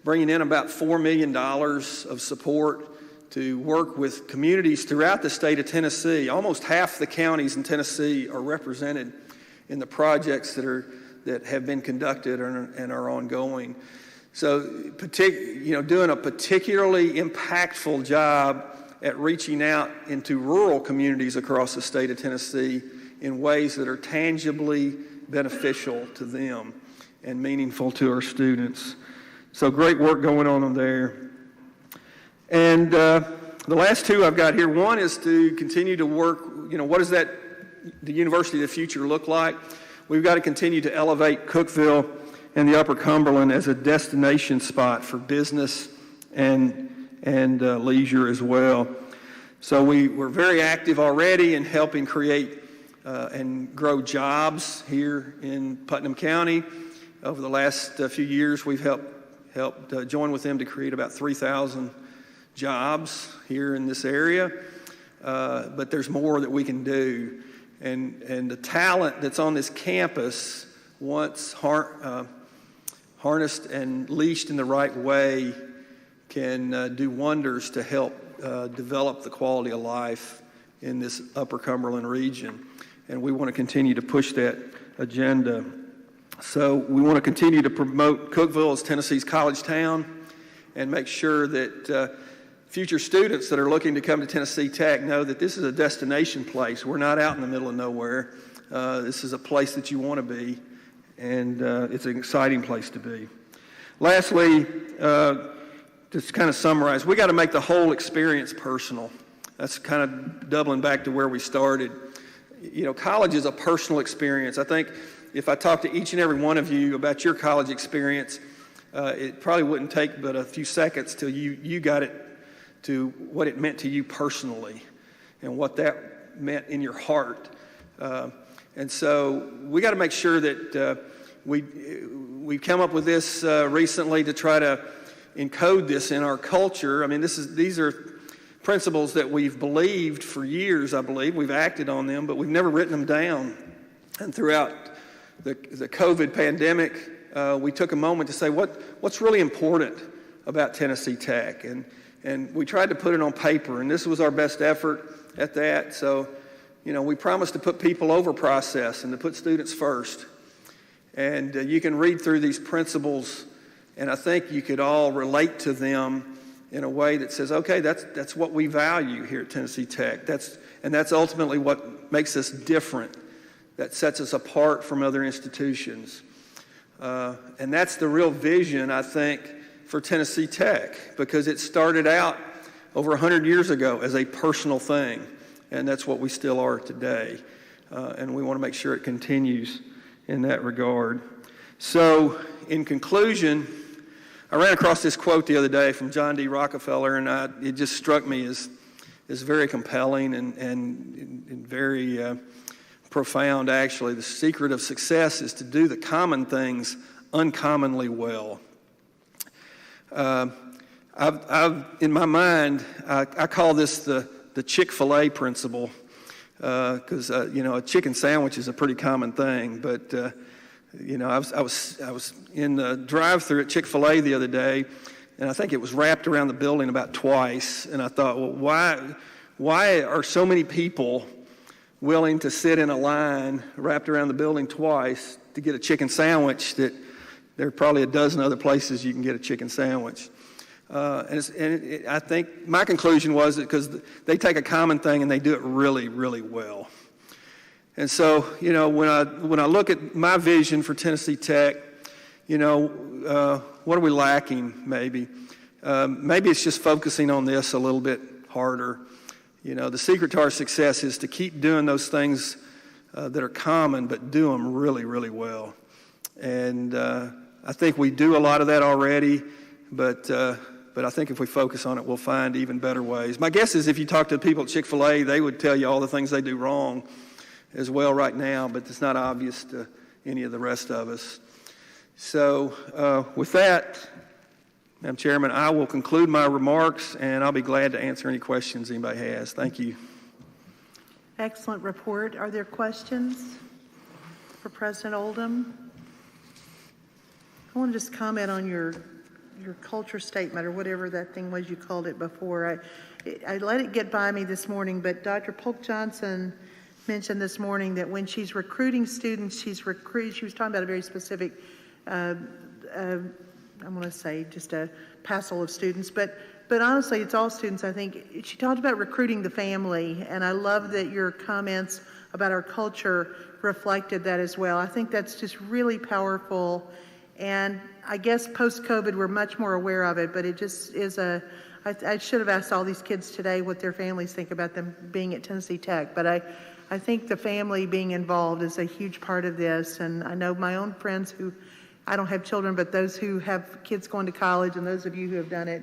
D: bringing in about $4 million of support to work with communities throughout the state of Tennessee. Almost half the counties in Tennessee are represented in the projects that have been conducted and are ongoing. So, doing a particularly impactful job at reaching out into rural communities across the state of Tennessee in ways that are tangibly beneficial to them and meaningful to our students. So great work going on there. And the last two I've got here, one is to continue to work, what does the University of the Future look like? We've got to continue to elevate Cookeville and the Upper Cumberland as a destination spot for business and leisure as well. So we're very active already in helping create and grow jobs here in Putnam County. Over the last few years, we've helped join with them to create about 3,000 jobs here in this area. But there's more that we can do. And the talent that's on this campus, once harnessed and leashed in the right way, can do wonders to help develop the quality of life in this Upper Cumberland region. And we want to continue to push that agenda. So we want to continue to promote Cookeville as Tennessee's college town and make sure that future students that are looking to come to Tennessee Tech know that this is a destination place. We're not out in the middle of nowhere. This is a place that you want to be, and it's an exciting place to be. Lastly, just to kind of summarize, we got to make the whole experience personal. That's kind of doubling back to where we started. You know, college is a personal experience. I think if I talk to each and every one of you about your college experience, it probably wouldn't take but a few seconds till you got it to what it meant to you personally and what that meant in your heart. And so we got to make sure that we come up with this recently to try to encode this in our culture. I mean, these are principles that we've believed for years, I believe. We've acted on them, but we've never written them down. And throughout the COVID pandemic, we took a moment to say, what's really important about Tennessee Tech? And we tried to put it on paper, and this was our best effort at that. So, you know, we promised to put people over process and to put students first. And you can read through these principles, and I think you could all relate to them in a way that says, okay, that's what we value here at Tennessee Tech. That's ultimately what makes us different, that sets us apart from other institutions. And that's the real vision, I think, for Tennessee Tech, because it started out over 100 years ago as a personal thing, and that's what we still are today. And we want to make sure it continues in that regard. So, in conclusion, I ran across this quote the other day from John D. Rockefeller, and it just struck me as very compelling and very profound, actually. The secret of success is to do the common things uncommonly well. In my mind, I call this the Chick-Fil-A Principle, because you know, a chicken sandwich is a pretty common thing. But you know, I was in the drive-thru at Chick-fil-A the other day, and I think it was wrapped around the building about twice. And I thought, well, why are so many people willing to sit in a line wrapped around the building twice to get a chicken sandwich that there are probably a dozen other places you can get a chicken sandwich? I think my conclusion was that because they take a common thing and they do it really, really well. And so, you know, when I look at my vision for Tennessee Tech, you know, what are we lacking maybe? Maybe it's just focusing on this a little bit harder. You know, the secret to our success is to keep doing those things that are common, but do them really, really well. And I think we do a lot of that already, but I think if we focus on it, we'll find even better ways. My guess is if you talk to the people at Chick-fil-A, they would tell you all the things they do wrong as well right now, but it's not obvious to any of the rest of us. So with that, Madam Chairman, I will conclude my remarks, and I'll be glad to answer any questions anybody has. Thank you.
A: Excellent report. Are there questions for President Oldham? I want to just comment on your culture statement, or whatever that thing was you called it before. I let it get by me this morning, but Dr. Polk Johnson mentioned this morning that when she's recruiting students, she was talking about a very specific, I'm going to say just a passel of students, but honestly, it's all students, I think. She talked about recruiting the family, and I love that your comments about our culture reflected that as well. I think that's just really powerful, and I guess post-COVID, we're much more aware of it, but it just is I should have asked all these kids today what their families think about them being at Tennessee Tech, but I think the family being involved is a huge part of this, and I know my own friends who, I don't have children, but those who have kids going to college, and those of you who have done it,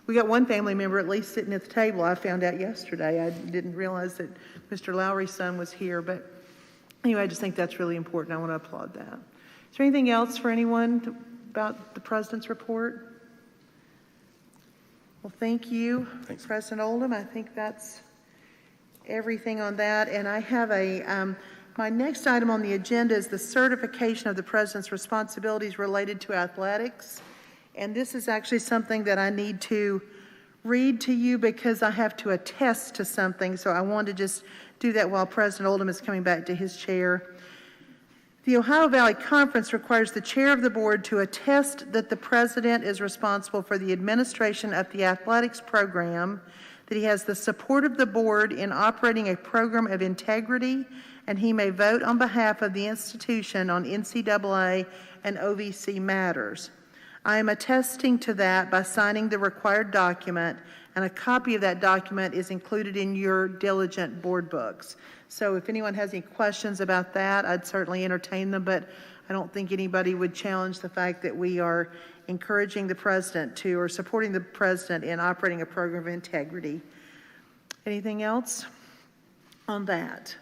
A: we got one family member at least sitting at the table. I found out yesterday. I didn't realize that Mr. Lowry's son was here, but anyway, I just think that's really important. I want to applaud that. Is there anything else for anyone about the President's report? Well, thank you,
D: Thanks.
A: President Oldham. I think that's everything on that. And I have my next item on the agenda is the certification of the President's responsibilities related to athletics. And this is actually something that I need to read to you because I have to attest to something. So I want to just do that while President Oldham is coming back to his chair. The Ohio Valley Conference requires the chair of the board to attest that the president is responsible for the administration of the athletics program, that he has the support of the board in operating a program of integrity, and he may vote on behalf of the institution on NCAA and OVC matters. I am attesting to that by signing the required document, and a copy of that document is included in your diligent board books. So if anyone has any questions about that, I'd certainly entertain them, but I don't think anybody would challenge the fact that we are encouraging the president to, or supporting the president in operating a program of integrity. Anything else on that?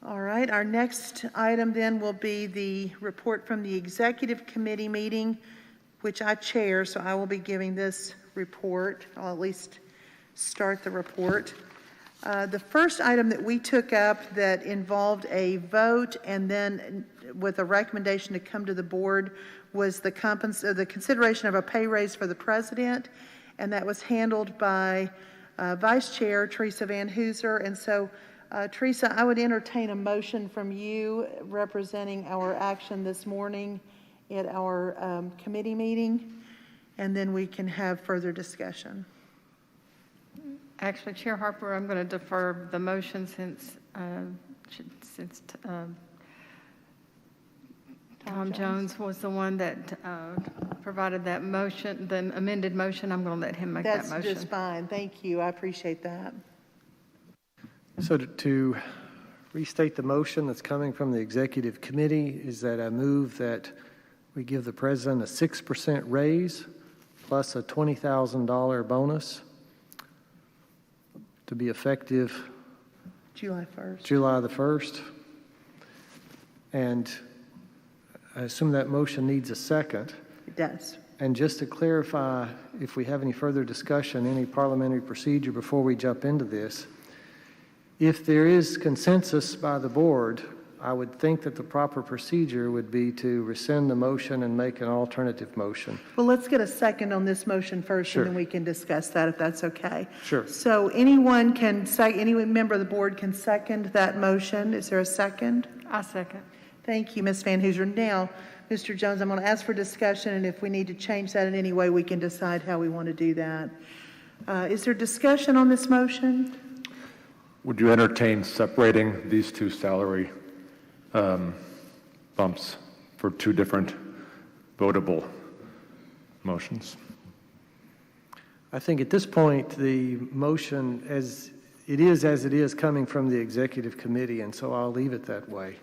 A: All right, our next item then will be the report from the executive committee meeting, which I chair, so I will be giving this report. I'll at least start the report. The first item that we took up that involved a vote and then with a recommendation to come to the board was the consideration of a pay raise for the president, and that was handled by Vice Chair Teresa Van Hooser. And so, Teresa, I would entertain a motion from you representing our action this morning at our committee meeting, and then we can have further discussion.
L: Actually, Chair Harper, I'm going to defer the motion since Tom Jones was the one that provided that motion, the amended motion. I'm going to let him make that motion.
A: That's just fine. Thank you. I appreciate that.
C: So to restate the motion that's coming from the executive committee is that I move that we give the president a 6% raise plus a $20,000 bonus to be effective
A: July 1st.
C: July the 1st. And I assume that motion needs a second.
A: It does.
C: And just to clarify, if we have any further discussion, any parliamentary procedure before we jump into this, if there is consensus by the board, I would think that the proper procedure would be to rescind the motion and make an alternative motion.
A: Well, let's get a second on this motion first,
C: Sure.
A: and then we can discuss that if that's okay.
C: Sure.
A: So any member of the board can second that motion. Is there a second?
L: I second.
A: Thank you, Ms. Van Hooser. Now, Mr. Jones, I'm going to ask for discussion, and if we need to change that in any way, we can decide how we want to do that. Is there discussion on this motion?
M: Would you entertain separating these two salary bumps for two different votable motions?
C: I think at this point, the motion as it is coming from the executive committee, and so I'll leave it that way.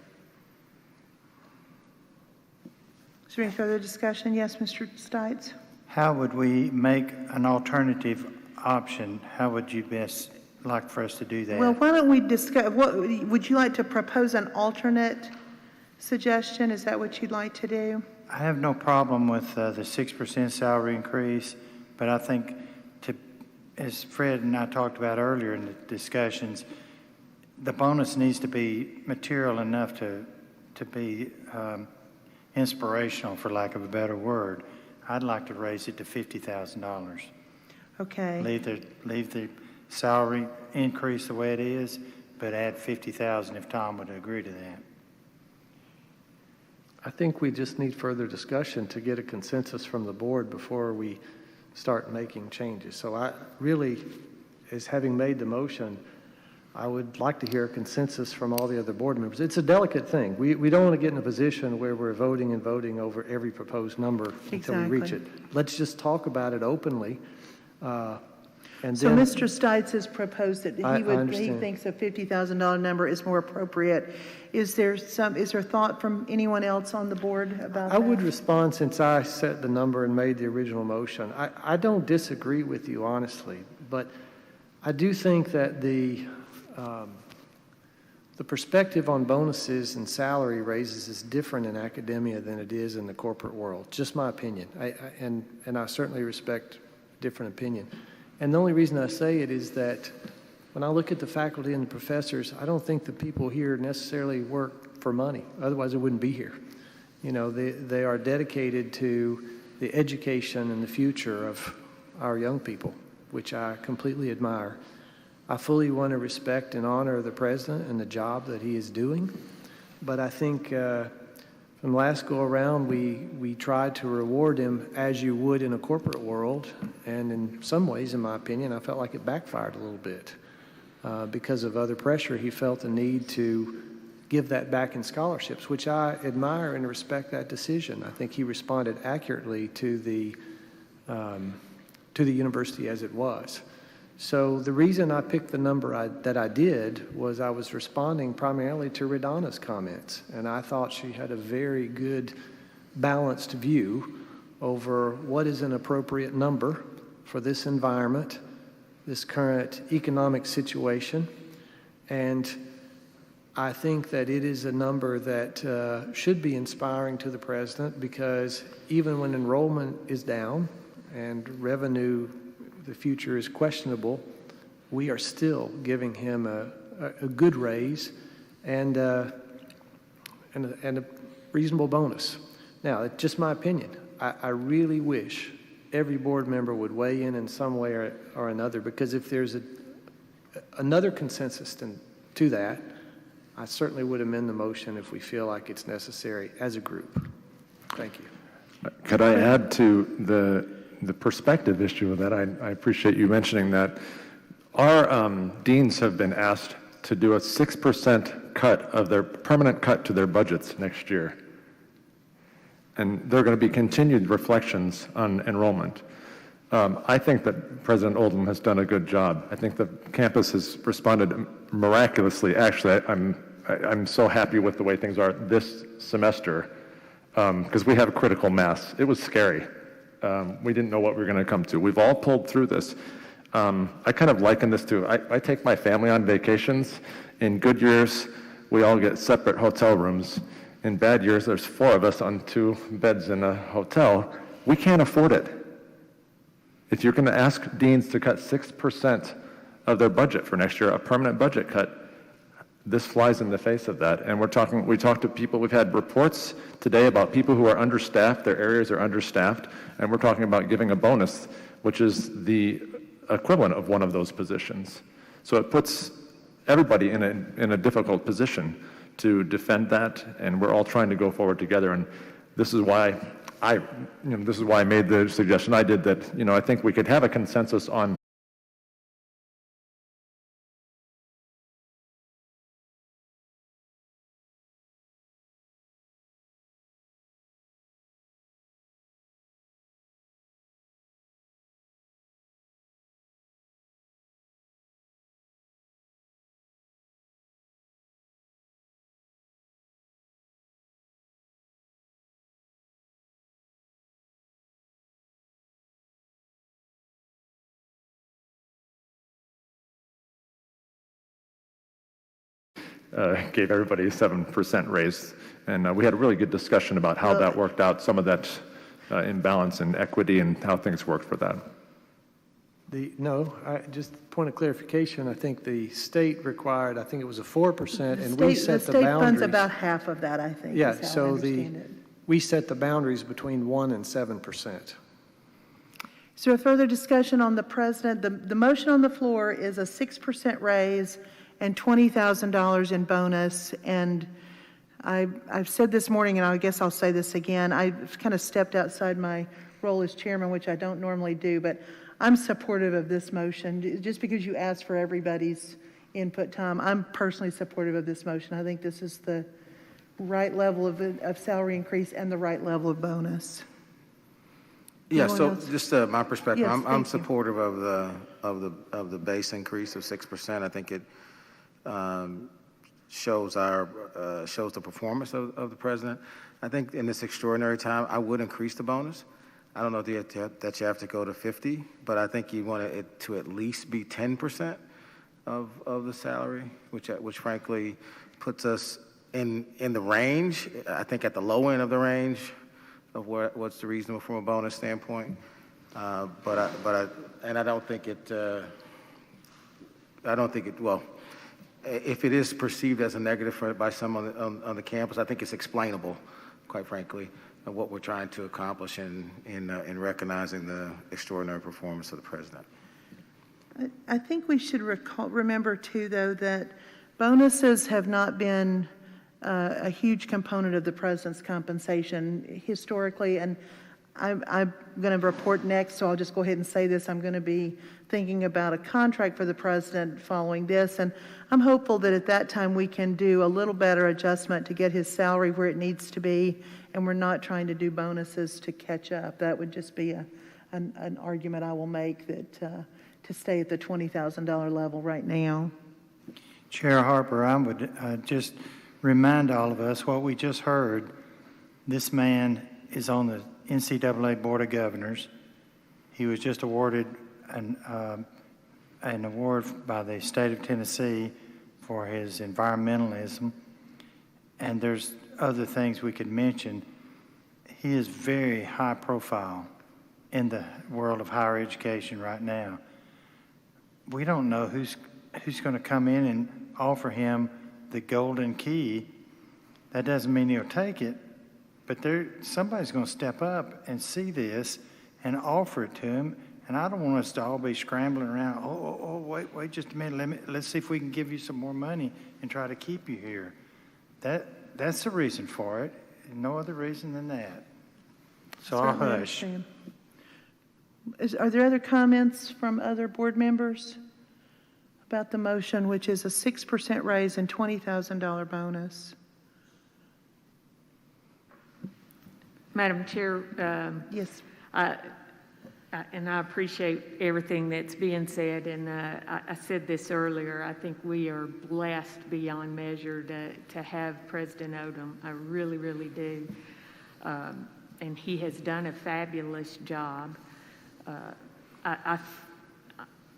A: Is there any further discussion? Yes, Mr. Stites?
K: How would we make an alternative option? How would you best like for us to do that?
A: Well, why don't we discuss, would you like to propose an alternate suggestion? Is that what you'd like to do?
K: I have no problem with the 6% salary increase, but I think as Fred and I talked about earlier in the discussions, the bonus needs to be material enough to be inspirational, for lack of a better word. I'd like to raise it to $50,000.
A: Okay.
K: Leave the salary increase the way it is, but add $50,000 if Tom would agree to that.
C: I think we just need further discussion to get a consensus from the board before we start making changes. So I really, as having made the motion, I would like to hear a consensus from all the other board members. It's a delicate thing. We don't want to get in a position where we're voting over every proposed number until we reach it. Let's just talk about it openly. And
A: so
C: then,
A: Mr. Stites has proposed that he thinks a $50,000 number is more appropriate. Is there thought from anyone else on the board about that?
C: I would respond, since I set the number and made the original motion. I don't disagree with you, honestly, but I do think that the perspective on bonuses and salary raises is different in academia than it is in the corporate world. Just my opinion, and I certainly respect different opinion. And the only reason I say it is that when I look at the faculty and the professors, I don't think the people here necessarily work for money. Otherwise, they wouldn't be here. You know, they are dedicated to the education and the future of our young people, which I completely admire. I fully want to respect and honor the president and the job that he is doing, But I think from last go around, we tried to reward him as you would in a corporate world. And in some ways, in my opinion, I felt like it backfired a little bit. Because of other pressure, he felt the need to give that back in scholarships, which I admire and respect that decision. I think he responded accurately to the university as it was. So the reason I picked the number that I did was I was responding primarily to Radana's comments, and I thought she had a very good balanced view over what is an appropriate number for this environment, this current economic situation, and I think that it is a number that should be inspiring to the president, because even when enrollment is down and revenue, the future is questionable, we are still giving him a good raise and a reasonable bonus. Now, it's just my opinion. I really wish every board member would weigh in some way or another, because if there's another consensus to that, I certainly would amend the motion if we feel like it's necessary as a group. Thank you.
M: Could I add to the perspective issue of that? I appreciate you mentioning that. Our deans have been asked to do a 6% cut of their permanent cut to their budgets next year. And there are going to be continued reflections on enrollment. I think that President Oldham has done a good job. I think the campus has responded miraculously. Actually, I'm so happy with the way things are this semester, because we have critical mass. It was scary. We didn't know what we were going to come to. We've all pulled through this. I kind of liken this to, I take my family on vacations. In good years, we all get separate hotel rooms. In bad years, there's 4 of us on 2 beds in a hotel. We can't afford it. If you're going to ask deans to cut 6% of their budget for next year, a permanent budget cut, this flies in the face of that. And we talked to people, we've had reports today about people who are understaffed, their areas are understaffed, and we're talking about giving a bonus, which is the equivalent of one of those positions. So it puts everybody in a difficult position to defend that, and we're all trying to go forward together. And this is why I made the suggestion I did, that I think we could have a consensus on gave everybody a 7% raise. And we had a really good discussion about how that worked out, some of that imbalance in equity and how things worked for that. Just point of clarification, I think the state required, I think it was a 4%, and we set the boundaries.
A: The state funds about half of that, I think.
C: Yeah,
A: is how I
C: so
A: understand it.
C: we set the boundaries between 1% and 7%.
A: Is there a further discussion on the president? The motion on the floor is a 6% raise and $20,000 in bonus. And I've said this morning, and I guess I'll say this again, I've kind of stepped outside my role as chairman, which I don't normally do, but I'm supportive of this motion. Just because you asked for everybody's input time, I'm personally supportive of this motion. I think this is the right level of salary increase and the right level of bonus.
N: Yeah, so
A: else?
N: just my perspective,
A: Yes,
N: I'm supportive of the base increase of 6%. I think it shows the performance of the president. I think in this extraordinary time, I would increase the bonus. I don't know that you have to go to 50, but I think you want it to at least be 10% of the salary, which frankly puts us in the range. I think at the low end of the range of what's the reasonable from a bonus standpoint. I don't think it. Well, if it is perceived as a negative by some on the campus, I think it's explainable, quite frankly, of what we're trying to accomplish in recognizing the extraordinary performance of the president.
A: I think we should remember too, though, that bonuses have not been a huge component of the president's compensation historically, and I'm going to report next, so I'll just go ahead and say this. I'm going to be thinking about a contract for the president following this, and I'm hopeful that at that time we can do a little better adjustment to get his salary where it needs to be, and we're not trying to do bonuses to catch up. That would just be an argument I will make, that to stay at the $20,000 level right now.
K: Chair Harper, I would just remind all of us what we just heard. This man is on the NCAA Board of Governors. He was just awarded an award by the state of Tennessee for his environmentalism, and there's other things we could mention. He is very high profile in the world of higher education right now. We don't know who's going to come in and offer him the golden key. That doesn't mean he'll take it, but somebody's going to step up and see this and offer it to him. And I don't want us to all be scrambling around. Wait just a minute. Let's see if we can give you some more money and try to keep you here. That's the reason for it. No other reason than that. So I'll hush.
A: Are there other comments from other board members about the motion, which is a 6% raise and $20,000 bonus?
O: Madam Chair,
A: yes.
O: And I appreciate everything that's being said, and I said this earlier, I think we are blessed beyond measure to have President Oldham. I really, really do. And he has done a fabulous job.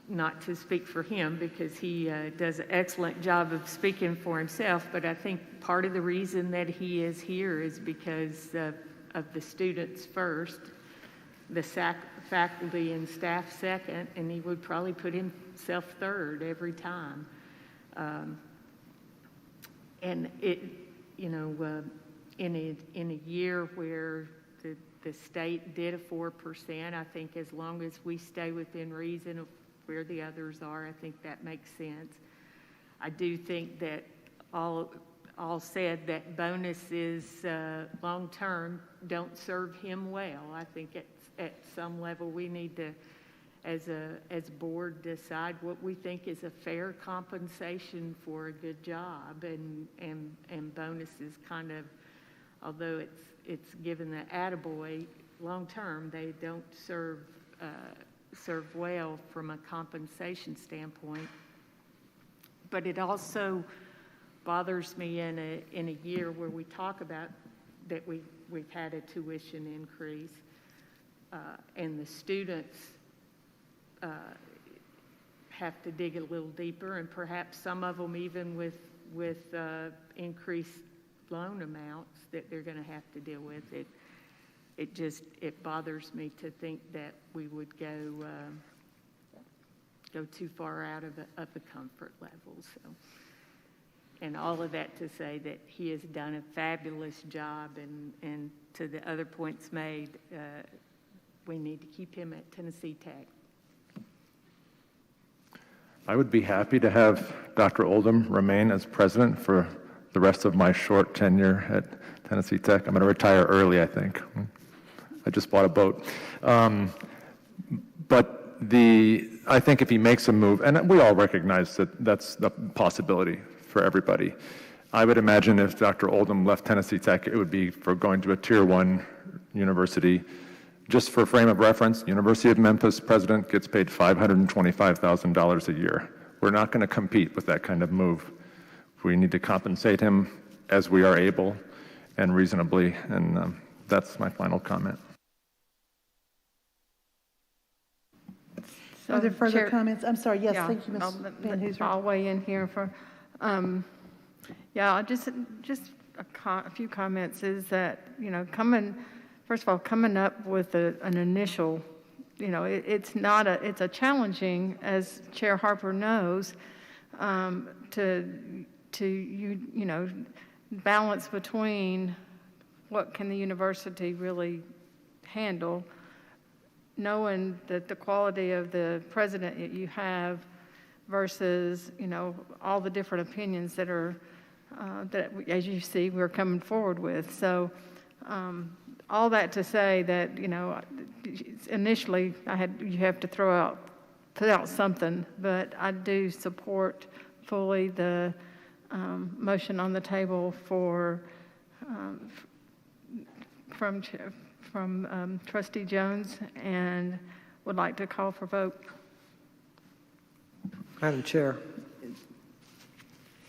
O: Not to speak for him, because he does an excellent job of speaking for himself, but I think part of the reason that he is here is because of the students first, the faculty and staff second, and he would probably put himself third every time. And it, in a year where the state did a 4%, I think as long as we stay within reason of where the others are, I think that makes sense. I do think that all said that bonuses long-term don't serve him well. I think at some level we need to, as a board, decide what we think is a fair compensation for a good job, and bonuses kind of, although it's given the attaboy long-term, they don't serve well from a compensation standpoint. But it also bothers me in a year where we talk about that we've had a tuition increase, and the students have to dig a little deeper, and perhaps some of them even with increased loan amounts that they're going to have to deal with. It bothers me to think that we would go too far out of the comfort level. So, and all of that to say that he has done a fabulous job, and to the other points made, we need to keep him at Tennessee Tech.
M: I would be happy to have Dr. Oldham remain as president for the rest of my short tenure at Tennessee Tech. I'm going to retire early, I think. I just bought a boat. But I think if he makes a move, and we all recognize that that's the possibility for everybody. I would imagine if Dr. Oldham left Tennessee Tech, it would be for going to a Tier 1 university. Just for frame of reference, University of Memphis president gets paid $525,000 a year. We're not going to compete with that kind of move. We need to compensate him as we are able and reasonably, and that's my final comment.
A: Are there further
L: Chair,
A: comments? I'm sorry. Yes,
L: yeah,
A: thank you, Ms. Van Hooser.
L: I'll weigh in here for, just a few comments is that, first of all, coming up with an initial, it's a challenging, as Chair Harper knows, to balance between what can the university really handle, knowing that the quality of the president that you have versus, all the different opinions that are that, as you see, we're coming forward with. So all that to say that, initially you have to put out something, but I do support fully the motion on the table from Trustee Jones, and would like to call for vote.
C: Madam Chair,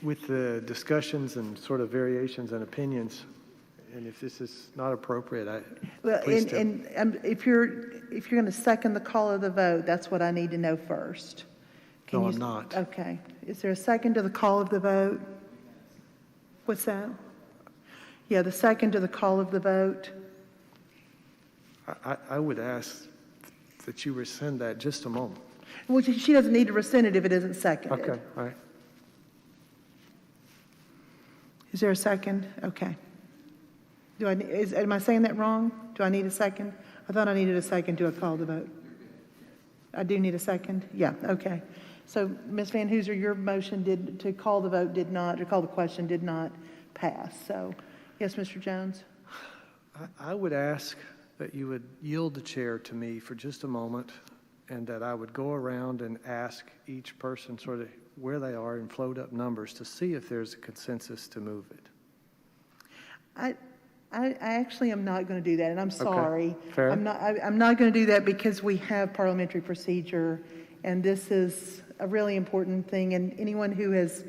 C: with the discussions and sort of variations and opinions, and if this is not appropriate, please do.
A: If you're going to second the call of the vote, that's what I need to know first.
C: No, I'm not.
A: Okay. Is there a second to the call of the vote? What's that? Yeah, the second to the call of the vote.
C: I would ask that you rescind that just a moment.
A: Well, she doesn't need to rescind it if it isn't seconded.
C: Okay, all right.
A: Is there a second? Okay. Am I saying that wrong? Do I need a second? I thought I needed a second to call the vote. I do need a second? Yeah, okay. So, Ms. Van Hooser, your motion to call the vote to call the question did not pass. So, yes, Mr. Jones?
C: I would ask that you would yield the chair to me for just a moment, and that I would go around and ask each person sort of where they are and float up numbers to see if there's a consensus to move it.
A: I actually am not going to do that, and I'm sorry.
C: Okay. Fair.
A: I'm not going to do that because we have parliamentary procedure, and this is a really important thing, and anyone who has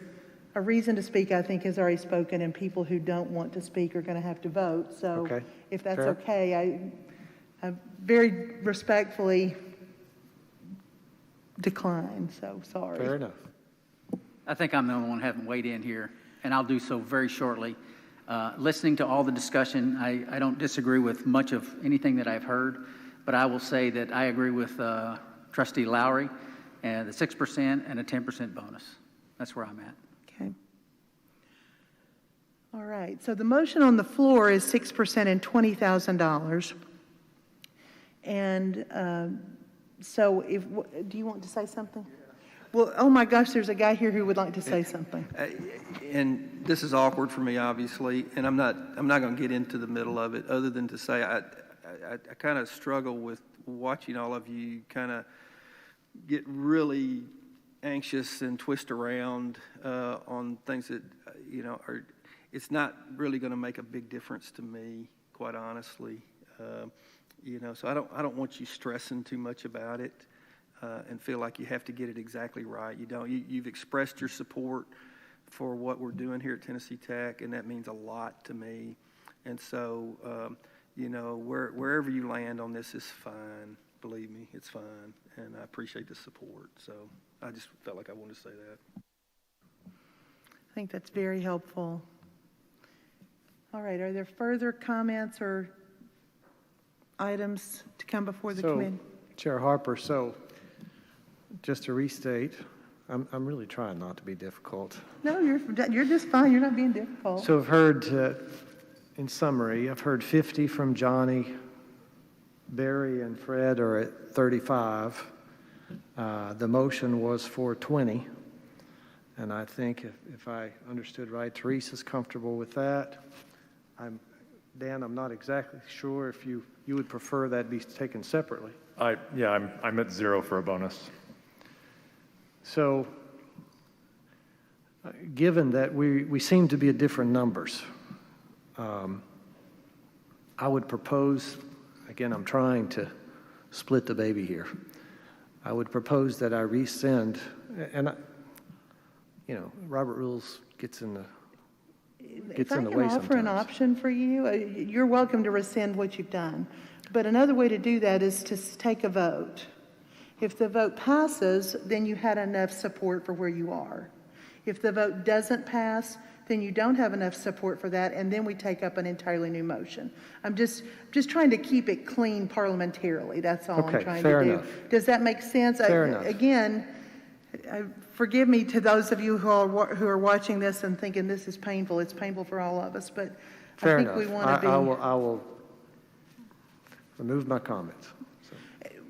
A: a reason to speak, I think, has already spoken, and people who don't want to speak are going to have to vote. So
C: Okay.
A: if that's
C: Fair.
A: okay, I very respectfully decline, so sorry.
C: Fair enough.
P: I think I'm the only one who hasn't weighed in here, and I'll do so very shortly. Listening to all the discussion, I don't disagree with much of anything that I've heard, but I will say that I agree with Trustee Lowry and the 6% and a 10% bonus. That's where I'm at.
A: Okay. All right. So the motion on the floor is 6% and $20,000. And so do you want to say something? Well, oh my gosh, there's a guy here who would like to say something.
D: And this is awkward for me, obviously, and I'm not going to get into the middle of it, other than to say I kind of struggle with watching all of you kind of get really anxious and twist around on things that are. It's not really going to make a big difference to me, quite honestly. So I don't want you stressing too much about it. And feel like you have to get it exactly right. You don't. You've expressed your support for what we're doing here at Tennessee Tech, and that means a lot to me. And so, wherever you land on this is fine. Believe me, it's fine. And I appreciate the support. So I just felt like I wanted to say that.
A: I think that's very helpful. All right. Are there further comments or items to come before the committee?
C: Chair Harper, just to restate, I'm really trying not to be difficult.
A: No, you're just fine. You're not being difficult.
C: So I've heard, in summary, I've heard 50 from Johnny. Barry and Fred are at 35. The motion was for 20. And I think if I understood right, Teresa's comfortable with that. Dan, I'm not exactly sure if you would prefer that be taken separately.
M: I'm at 0 for a bonus.
C: So, given that we seem to be at different numbers, I would propose, again, I'm trying to split the baby here. I would propose that I rescind, and Robert Rules gets in the way sometimes.
A: If I can offer an option for you, you're welcome to rescind what you've done. But another way to do that is to take a vote. If the vote passes, then you had enough support for where you are. If the vote doesn't pass, then you don't have enough support for that, and then we take up an entirely new motion. I'm just trying to keep it clean parliamentarily. That's all I'm trying to do.
C: Fair enough.
A: Does that make sense?
C: Fair enough.
A: Again, forgive me to those of you who are watching this and thinking this is painful. It's painful for all of us, but
C: Fair
A: I think
C: enough.
A: we want to be.
C: I will remove my comments.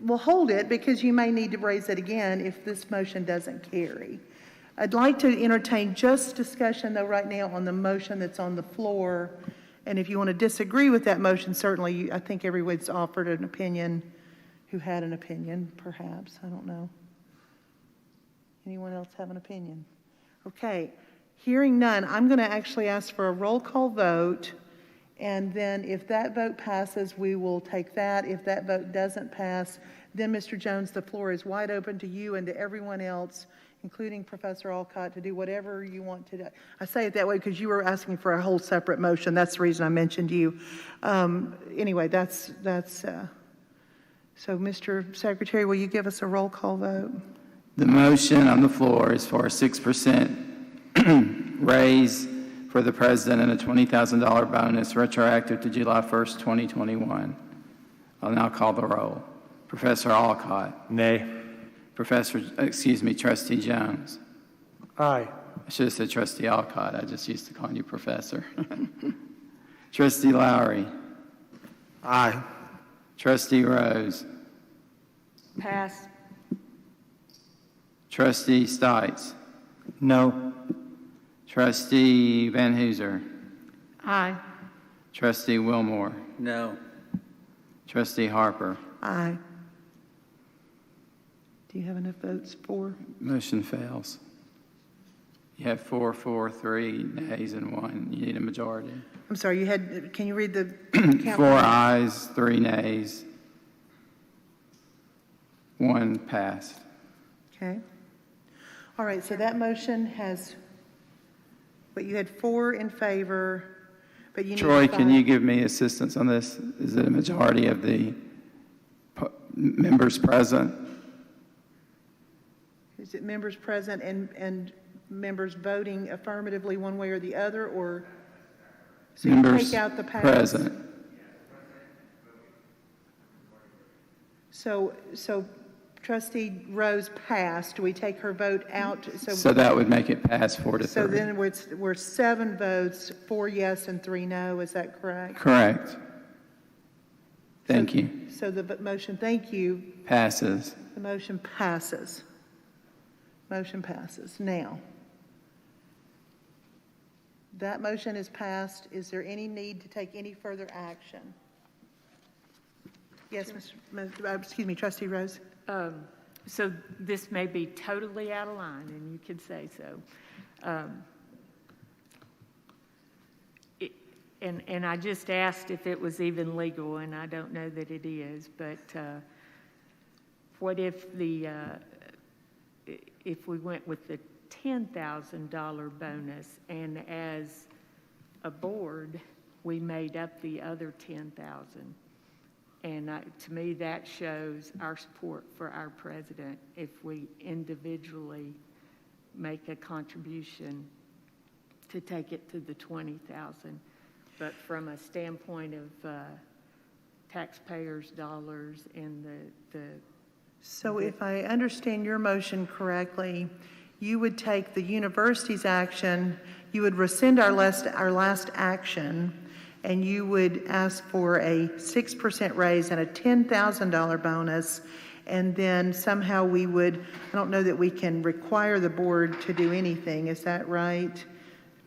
A: Well, hold it, because you may need to raise it again if this motion doesn't carry. I'd like to entertain just discussion, though, right now on the motion that's on the floor. And if you want to disagree with that motion, certainly, I think everyone's offered an opinion who had an opinion, perhaps. I don't know. Anyone else have an opinion? Okay. Hearing none, I'm going to actually ask for a roll call vote. And then if that vote passes, we will take that. If that vote doesn't pass, then, Mr. Jones, the floor is wide open to you and to everyone else, including Professor Alcott, to do whatever you want to do. I say it that way because you were asking for a whole separate motion. That's the reason I mentioned you. Anyway, so Mr. Secretary, will you give us a roll call vote?
B: The motion on the floor is for a 6% raise for the president and a $20,000 bonus retroactive to July 1st, 2021. I'll now call the roll. Professor Alcott.
M: Nay.
B: Trustee Jones.
C: Aye.
B: I should have said Trustee Alcott. I just used to call you Professor. Trustee Lowry.
N: Aye.
B: Trustee Rose.
O: Pass.
B: Trustee Stites.
K: No.
B: Trustee Van Hooser.
L: Aye.
B: Trustee Wilmore.
P: No.
B: Trustee Harper.
A: Aye. Do you have enough votes for?
B: Motion fails. You have 4, 3 nays, and 1. You need a majority.
A: I'm sorry, can you read the count?
B: 4 ayes, 3 nays, 1 passed.
A: Okay. All right, so that motion has, but you had 4 in favor, but you need
B: Troy,
A: 5.
B: can you give me assistance on this? Is it a majority of the members present?
A: Is it members present and members voting affirmatively one way or the other, or so you
B: Members
A: take out the pass?
B: present.
A: So Trustee Rose passed. Do we take her vote out?
B: So that would make it pass 4 to 3.
A: So then we're 7 votes, 4 yes and 3 no. Is that correct?
B: Correct. Thank you.
A: So the motion, thank you.
B: Passes.
A: The motion passes. Motion passes. Now, that motion is passed. Is there any need to take any further action? Yes, Trustee Rose.
O: So this may be totally out of line, and you can say so. And I just asked if it was even legal, and I don't know that it is, but what if if we went with the $10,000 bonus, and as a board, we made up the other $10,000? And to me, that shows our support for our president if we individually make a contribution to take it to the $20,000. But from a standpoint of taxpayers' dollars and the
A: So if I understand your motion correctly, you would take the university's action, you would rescind our last action, and you would ask for a 6% raise and a $10,000 bonus, and then somehow we would, I don't know that we can require the board to do anything, is that right?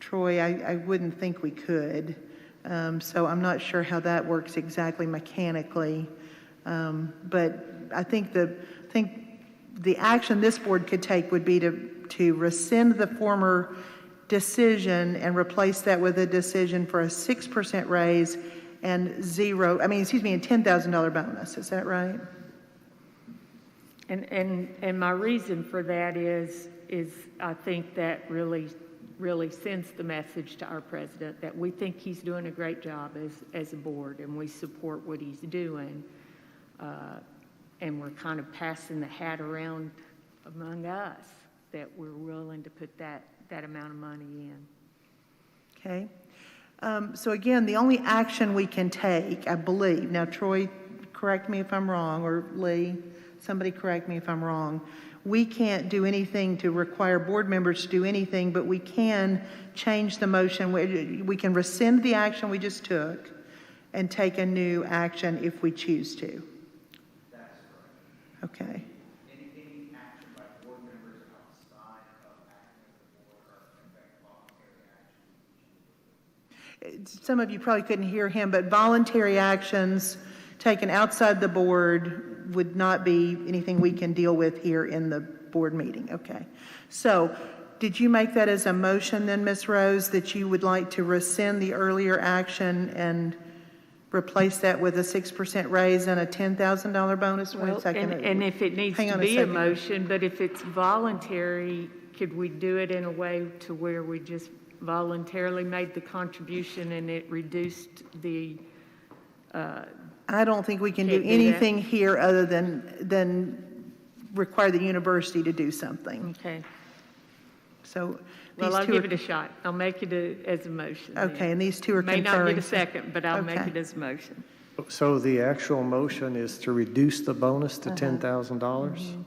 A: Troy, I wouldn't think we could. So I'm not sure how that works exactly mechanically. But I think the action this board could take would be to rescind the former decision and replace that with a decision for a 6% raise and a $10,000 bonus. Is that right?
O: And my reason for that is I think that really sends the message to our president that we think he's doing a great job as a board, and we support what he's doing. And we're kind of passing the hat around among us that we're willing to put that amount of money in.
A: Okay. So again, the only action we can take, I believe, now Troy, correct me if I'm wrong, or Lee, somebody correct me if I'm wrong, we can't do anything to require board members to do anything, but we can change the motion. We can rescind the action we just took and take a new action if we choose to.
Q: That's correct.
A: Okay.
Q: Any action by board members outside of acting
A: some of you probably couldn't hear him, but voluntary actions taken outside the board would not be anything we can deal with here in the board meeting. Okay. So did you make that as a motion then, Ms. Rose, that you would like to rescind the earlier action and replace that with a 6% raise and a $10,000 bonus? Wait a second.
O: And if it needs to be a motion, but if it's voluntary, could we do it in a way to where we just voluntarily made the contribution and it reduced the
A: I don't think we can do anything here other than require the university to do something.
O: Okay.
A: So
O: well, I'll give it a shot. I'll make it as a motion.
A: Okay, and these two are
O: conferring. May not get a second, but I'll make
A: Okay.
O: it as a motion.
C: So the actual motion is to reduce the bonus to $10,000?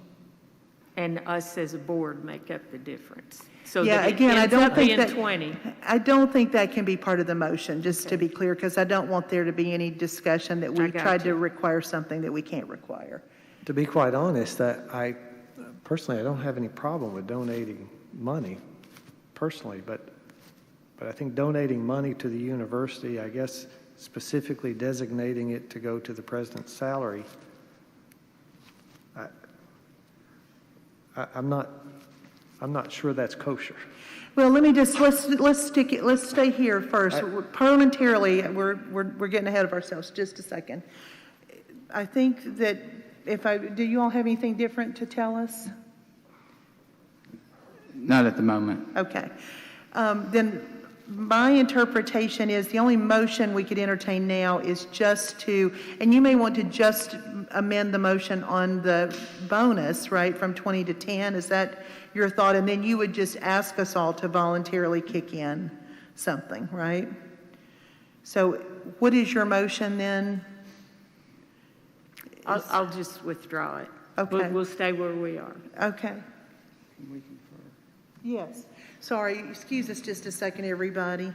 O: And us as a board make up the difference. So
A: yeah,
O: that it
A: again, I
O: ends
A: don't
O: up
A: think
O: being
A: that
O: 20.
A: I don't think that can be part of the motion, just to be clear, because I don't want there to be any discussion that we tried to require something that we can't require.
C: To be quite honest, I personally don't have any problem with donating money, personally, but I think donating money to the university, I guess specifically designating it to go to the president's salary, I'm not sure that's kosher.
A: Well, let me just let's stay here first. Parliamentarily, we're getting ahead of ourselves. Just a second. I think that do you all have anything different to tell us?
B: Not at the moment.
A: Okay. Then my interpretation is the only motion we could entertain now is just to, and you may want to just amend the motion on the bonus, right, from 20 to 10. Is that your thought? And then you would just ask us all to voluntarily kick in something, right? So what is your motion then?
O: I'll just withdraw it.
A: Okay.
O: We'll stay where we are.
A: Okay. Yes. Sorry, excuse us just a second, everybody.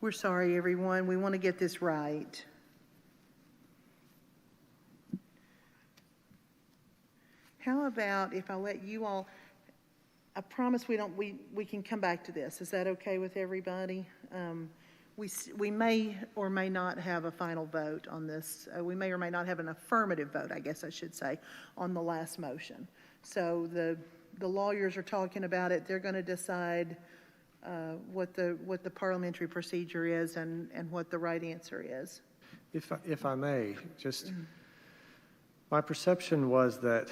A: We're sorry, everyone. We want to get this right. How about if I let you all, I promise we can come back to this. Is that okay with everybody? We may or may not have a final vote on this. We may or may not have an affirmative vote, I guess I should say, on the last motion. So the lawyers are talking about it. They're going to decide what the parliamentary procedure is and what the right answer is.
C: If I may, just my perception was that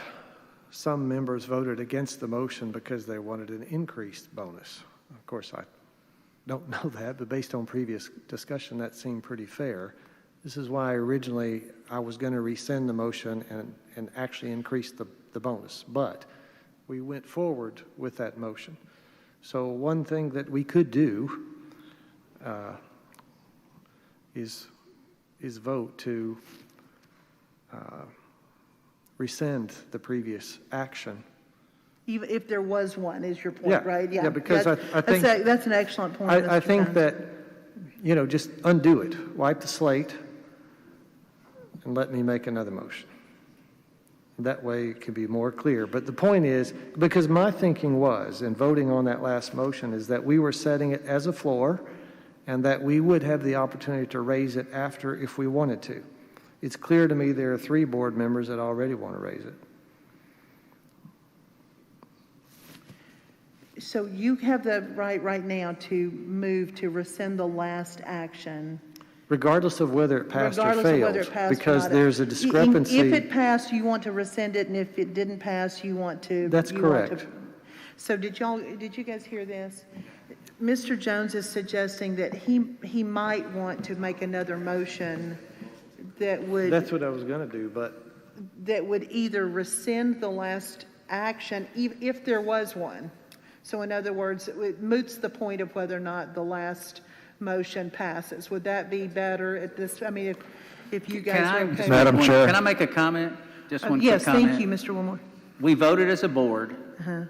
C: some members voted against the motion because they wanted an increased bonus. Of course, I don't know that, but based on previous discussion, that seemed pretty fair. This is why originally I was going to rescind the motion and actually increase the bonus, but we went forward with that motion. So one thing that we could do is vote to rescind the previous action.
A: Even if there was one, is your point, right?
C: Yeah, because I think
A: that's an excellent point.
C: I think that, just undo it, wipe the slate, and let me make another motion. That way it can be more clear. But the point is, because my thinking was, in voting on that last motion, is that we were setting it as a floor and that we would have the opportunity to raise it after if we wanted to. It's clear to me there are 3 board members that already want to raise it.
A: So you have the right now to move to rescind the last action
C: Regardless of whether it passed or
A: regardless of whether it
C: failed,
A: passed or
C: because
A: not.
C: there's a discrepancy.
A: If it passed, you want to rescind it, and if it didn't pass, you want to.
C: That's
A: you want to-
C: correct.
A: So did you guys hear this? Mr. Jones is suggesting that he might want to make another motion that would.
C: That's what I was going to do, but
A: That would either rescind the last action, if there was one. So in other words, it moots the point of whether or not the last motion passes. Would that be better at this, I mean, if you guys are okay?
M: Madam Chair.
P: Can I make a comment? Just one quick
A: Yes,
P: comment.
A: thank you, Mr. Wilmore.
P: We voted as a board.
A: Uh-huh.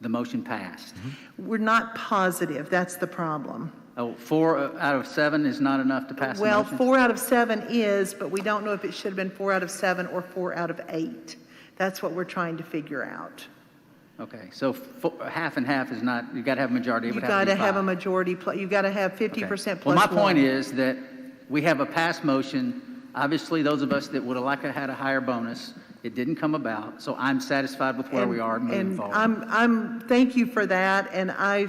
P: The motion passed.
A: We're not positive, that's the problem.
P: Oh, 4 out of 7 is not enough to pass the
A: Well,
P: motion?
A: 4 out of 7 is, but we don't know if it should have been 4 out of 7 or 4 out of 8. That's what we're trying to figure out.
P: Okay, so half and half is not, you got to have a majority. It
A: You
P: would
A: got to have a
P: 5.
A: majority, you got to have 50% plus
P: Well, my point
A: one.
P: is that we have a passed motion. Obviously, those of us that would have liked to have had a higher bonus, it didn't come about, so I'm satisfied with where we are moving forward.
A: And thank you for that, and I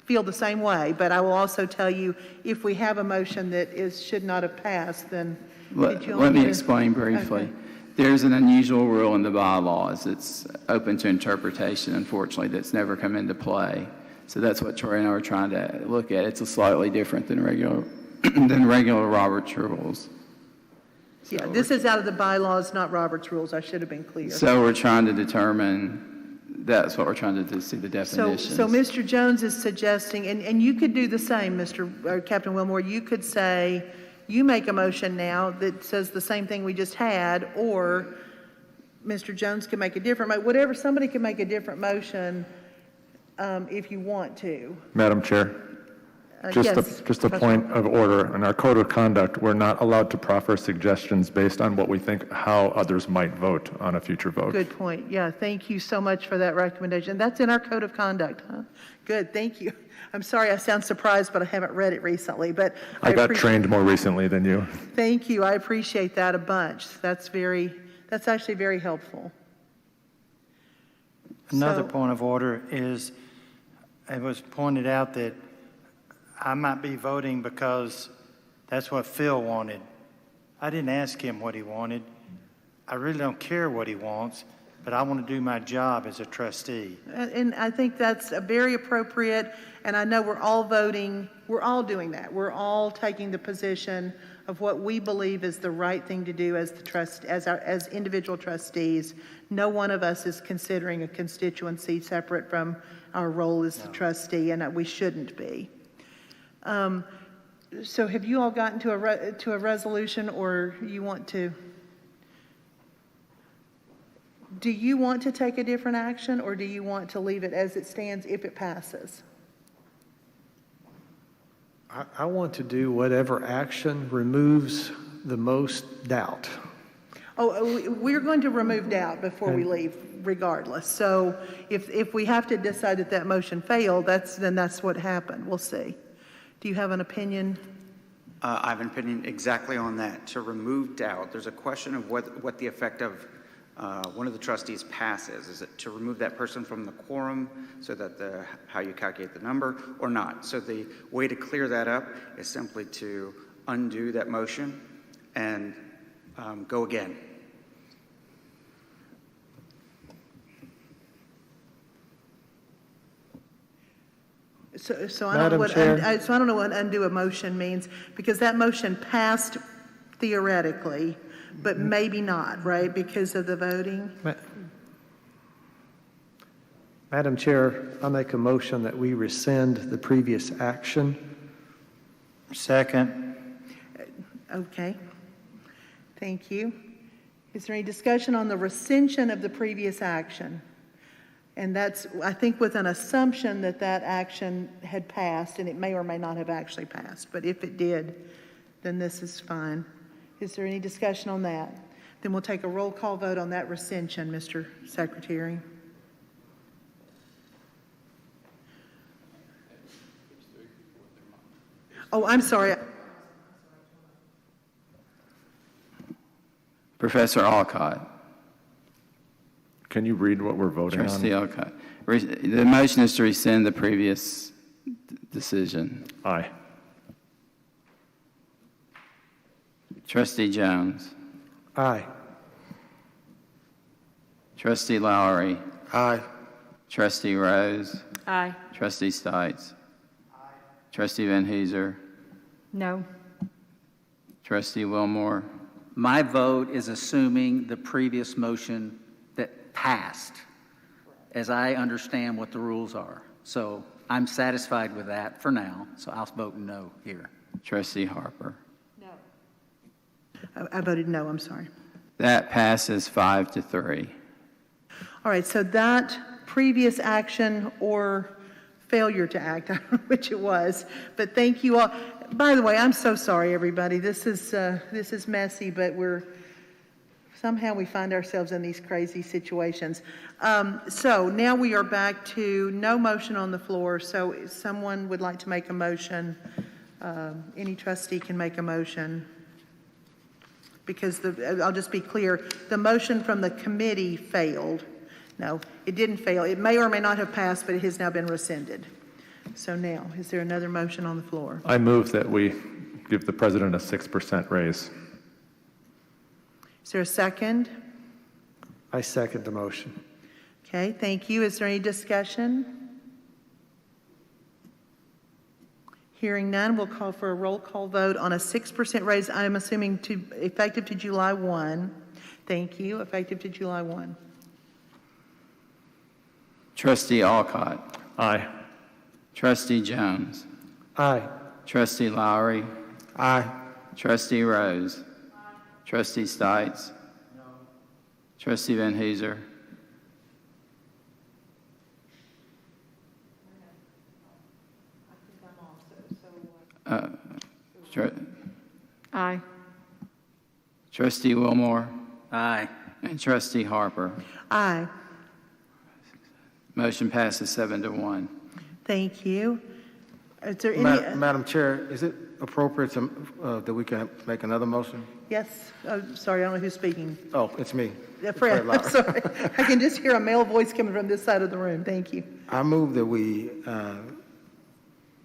A: feel the same way, but I will also tell you, if we have a motion that should not have passed, then did you
B: Let me
A: want to-
B: explain briefly.
A: Okay.
B: There's an unusual rule in the bylaws. It's open to interpretation, unfortunately, that's never come into play. So that's what Troy and I were trying to look at. It's a slightly different than regular Robert's rules.
A: Yeah, this is out of the bylaws, not Robert's rules. I should have been clear.
B: So we're trying to determine, that's what we're trying to do, see the definitions.
A: So Mr. Jones is suggesting, and you could do the same, Captain Wilmore, you could say, you make a motion now that says the same thing we just had, or Mr. Jones can make a different, whatever, somebody can make a different motion if you want to.
M: Madam Chair,
A: Yes,
M: just a point of order. In our code of conduct, we're not allowed to proffer suggestions based on what we think how others might vote on a future vote.
A: Good point. Yeah, thank you so much for that recommendation. That's in our code of conduct, huh? Good, thank you. I'm sorry I sound surprised, but I haven't read it recently, but
M: I got trained more recently than you.
A: Thank you, I appreciate that a bunch. That's actually very helpful.
K: Another
A: So-
K: point of order is, it was pointed out that I might be voting because that's what Phil wanted. I didn't ask him what he wanted. I really don't care what he wants, but I want to do my job as a trustee.
A: And I think that's very appropriate, and I know we're all voting, we're all doing that. We're all taking the position of what we believe is the right thing to do as as individual trustees. No one of us is considering a constituency separate from our role as the trustee, and we shouldn't be. So have you all gotten to a resolution, or you want to? Do you want to take a different action, or do you want to leave it as it stands if it passes?
C: I want to do whatever action removes the most doubt.
A: Oh, we're going to remove doubt before we leave, regardless. So if we have to decide that that motion failed, then that's what happened. We'll see. Do you have an opinion?
Q: I have an opinion exactly on that. To remove doubt, there's a question of what the effect of one of the trustees passes. Is it to remove that person from the quorum so that how you calculate the number, or not? So the way to clear that up is simply to undo that motion and go again.
A: So I don't know
C: Madam
A: what
C: Chair.
A: so I don't know what undo a motion means, because that motion passed theoretically, but maybe not, right, because of the voting?
C: Madam Chair, I make a motion that we rescind the previous action.
K: Second.
A: Okay. Thank you. Is there any discussion on the rescission of the previous action? And that's, I think, with an assumption that that action had passed, and it may or may not have actually passed. But if it did, then this is fine. Is there any discussion on that? Then we'll take a roll call vote on that rescission, Mr. Secretary. Oh, I'm sorry.
B: Professor Alcott.
M: Can you read what we're voting
B: Trustee
M: on?
B: Alcott. The motion is to rescind the previous decision.
M: Aye.
B: Trustee Jones.
C: Aye.
B: Trustee Lowry.
N: Aye.
B: Trustee Rose.
O: Aye.
B: Trustee Stites. Trustee Van Hooser.
L: No.
B: Trustee Wilmore.
P: My vote is assuming the previous motion that passed, as I understand what the rules are. So I'm satisfied with that for now, so I'll vote no here.
B: Trustee Harper.
A: I voted no, I'm sorry.
B: That passes 5-3.
A: All right, so that previous action or failure to act, I don't know which it was, but thank you all. By the way, I'm so sorry, everybody. This is messy, but somehow we find ourselves in these crazy situations. So now we are back to no motion on the floor. So if someone would like to make a motion, any trustee can make a motion. Because I'll just be clear, the motion from the committee failed. No, it didn't fail. It may or may not have passed, but it has now been rescinded. So now, is there another motion on the floor?
M: I move that we give the president a 6% raise.
A: Is there a second?
C: I second the motion.
A: Okay, thank you. Is there any discussion? Hearing none, we'll call for a roll call vote on a 6% raise. I'm assuming effective to July 1. Thank you. Effective to July 1.
B: Trustee Alcott.
M: Aye.
B: Trustee Jones.
C: Aye.
B: Trustee Lowry.
N: Aye.
B: Trustee Rose. Trustee Stites. No. Trustee Van Hooser.
L: Aye.
B: Trustee Wilmore.
P: Aye.
B: And Trustee Harper.
A: Aye.
B: Motion passes 7-1.
A: Thank you. Is there any?
N: Madam Chair, is it appropriate that we can make another motion?
A: Yes. Oh, sorry, I don't know who's speaking.
N: Oh, it's me.
A: Fred, I'm sorry. I can just hear a male voice coming from this side of the room. Thank you.
N: I move that we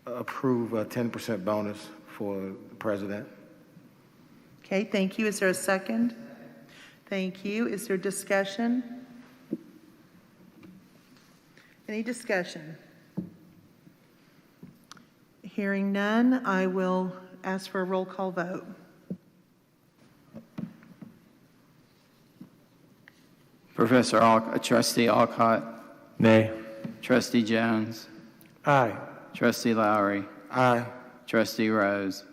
N: approve a 10% bonus for the president.
A: Okay, thank you. Is there a second? Thank you. Is there discussion? Any discussion? Hearing none, I will ask for a roll call vote.
B: Trustee Alcott.
M: Nay.
B: Trustee Jones.
C: Aye.
B: Trustee Lowry.
N: Aye.
B: Trustee Rose.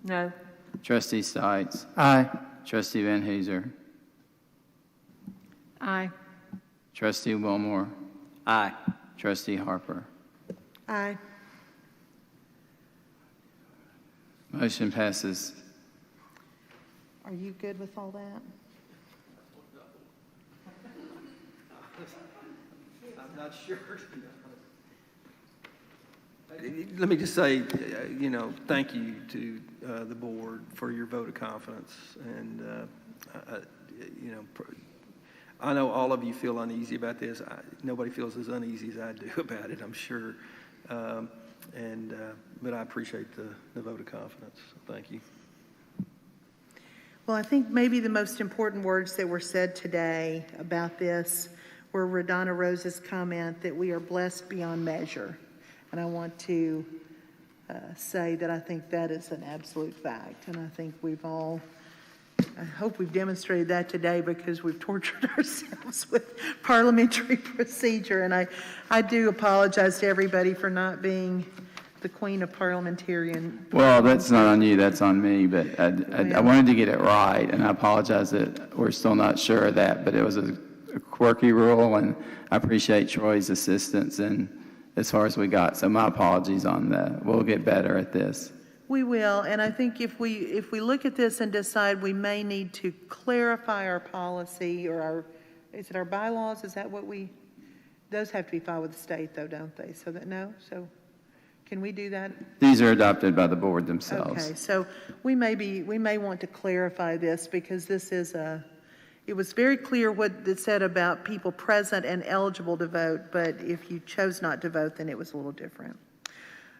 L: No.
B: Trustee Stites.
K: Aye.
B: Trustee Van Hooser.
L: Aye.
B: Trustee Wilmore.
P: Aye.
B: Trustee Harper.
A: Aye.
B: Motion passes.
A: Are you good with all that?
D: I'm not sure. Let me just say, thank you to the board for your vote of confidence. And, I know all of you feel uneasy about this. Nobody feels as uneasy as I do about it, I'm sure. But I appreciate the vote of confidence. Thank you.
A: Well, I think maybe the most important words that were said today about this were Radonna Rose's comment that we are blessed beyond measure. And I want to say that I think that is an absolute fact. And I think I hope we've demonstrated that today because we've tortured ourselves with parliamentary procedure. And I do apologize to everybody for not being the queen of parliamentarian.
B: Well, that's not on you, that's on me, but I wanted to get it right, and I apologize that we're still not sure of that, but it was a quirky rule, and I appreciate Troy's assistance and as far as we got, so my apologies on that. We'll get better at this.
A: We will, and I think if we look at this and decide we may need to clarify our policy or is it our bylaws? Is that what those have to be filed with the state though, don't they? So so can we do that?
B: These are adopted by the board themselves.
A: Okay, so we may want to clarify this because it was very clear what it said about people present and eligible to vote, but if you chose not to vote, then it was a little different.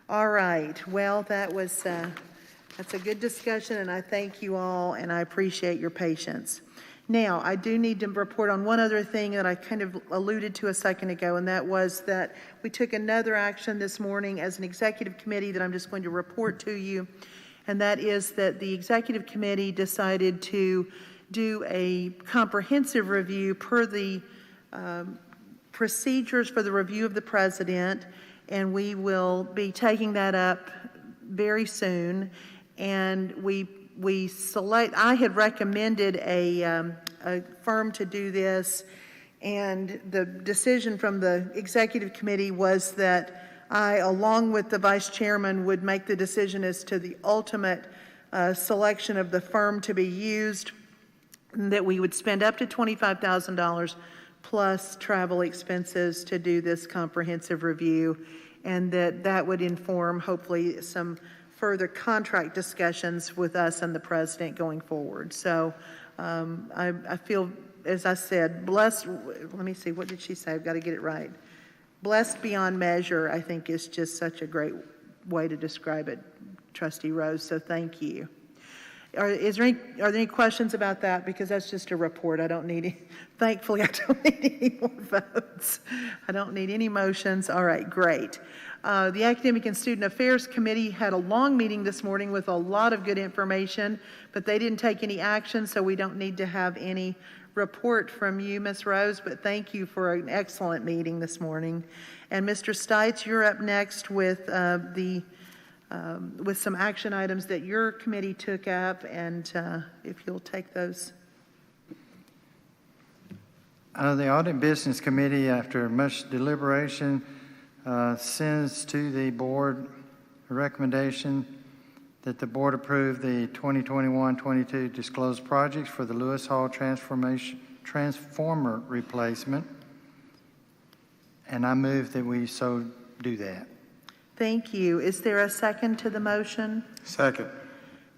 A: All right, well, that was That's a good discussion, and I thank you all, and I appreciate your patience. Now, I do need to report on one other thing that I kind of alluded to a second ago, and that was that we took another action this morning as an executive committee that I'm just going to report to you, and that is that the executive committee decided to do a comprehensive review per the procedures for the review of the president, and we will be taking that up very soon. And I had recommended a firm to do this, and the decision from the executive committee was that I, along with the vice chairman, would make the decision as to the ultimate selection of the firm to be used, and that we would spend up to $25,000 plus travel expenses to do this comprehensive review, and that would inform hopefully some further contract discussions with us and the president going forward. So I feel, as I said, blessed. Let me see, what did she say? I've got to get it right. Blessed beyond measure, I think, is just such a great way to describe it, Trustee Rose, so thank you. Are there any questions about that? Because that's just a report. I don't need, thankfully, I don't need any more votes. I don't need any motions. All right, great. The Academic and Student Affairs Committee had a long meeting this morning with a lot of good information, but they didn't take any action, so we don't need to have any report from you, Ms. Rose, but thank you for an excellent meeting this morning. And Mr. Stites, you're up next with with some action items that your committee took up, and if you'll take those.
K: The Audit Business Committee, after much deliberation, sends to the board a recommendation that the board approve the 2021-22 disclosed projects for the Lewis Hall transformer replacement, and I move that we so do that.
A: Thank you. Is there a second to the motion?
N: Second.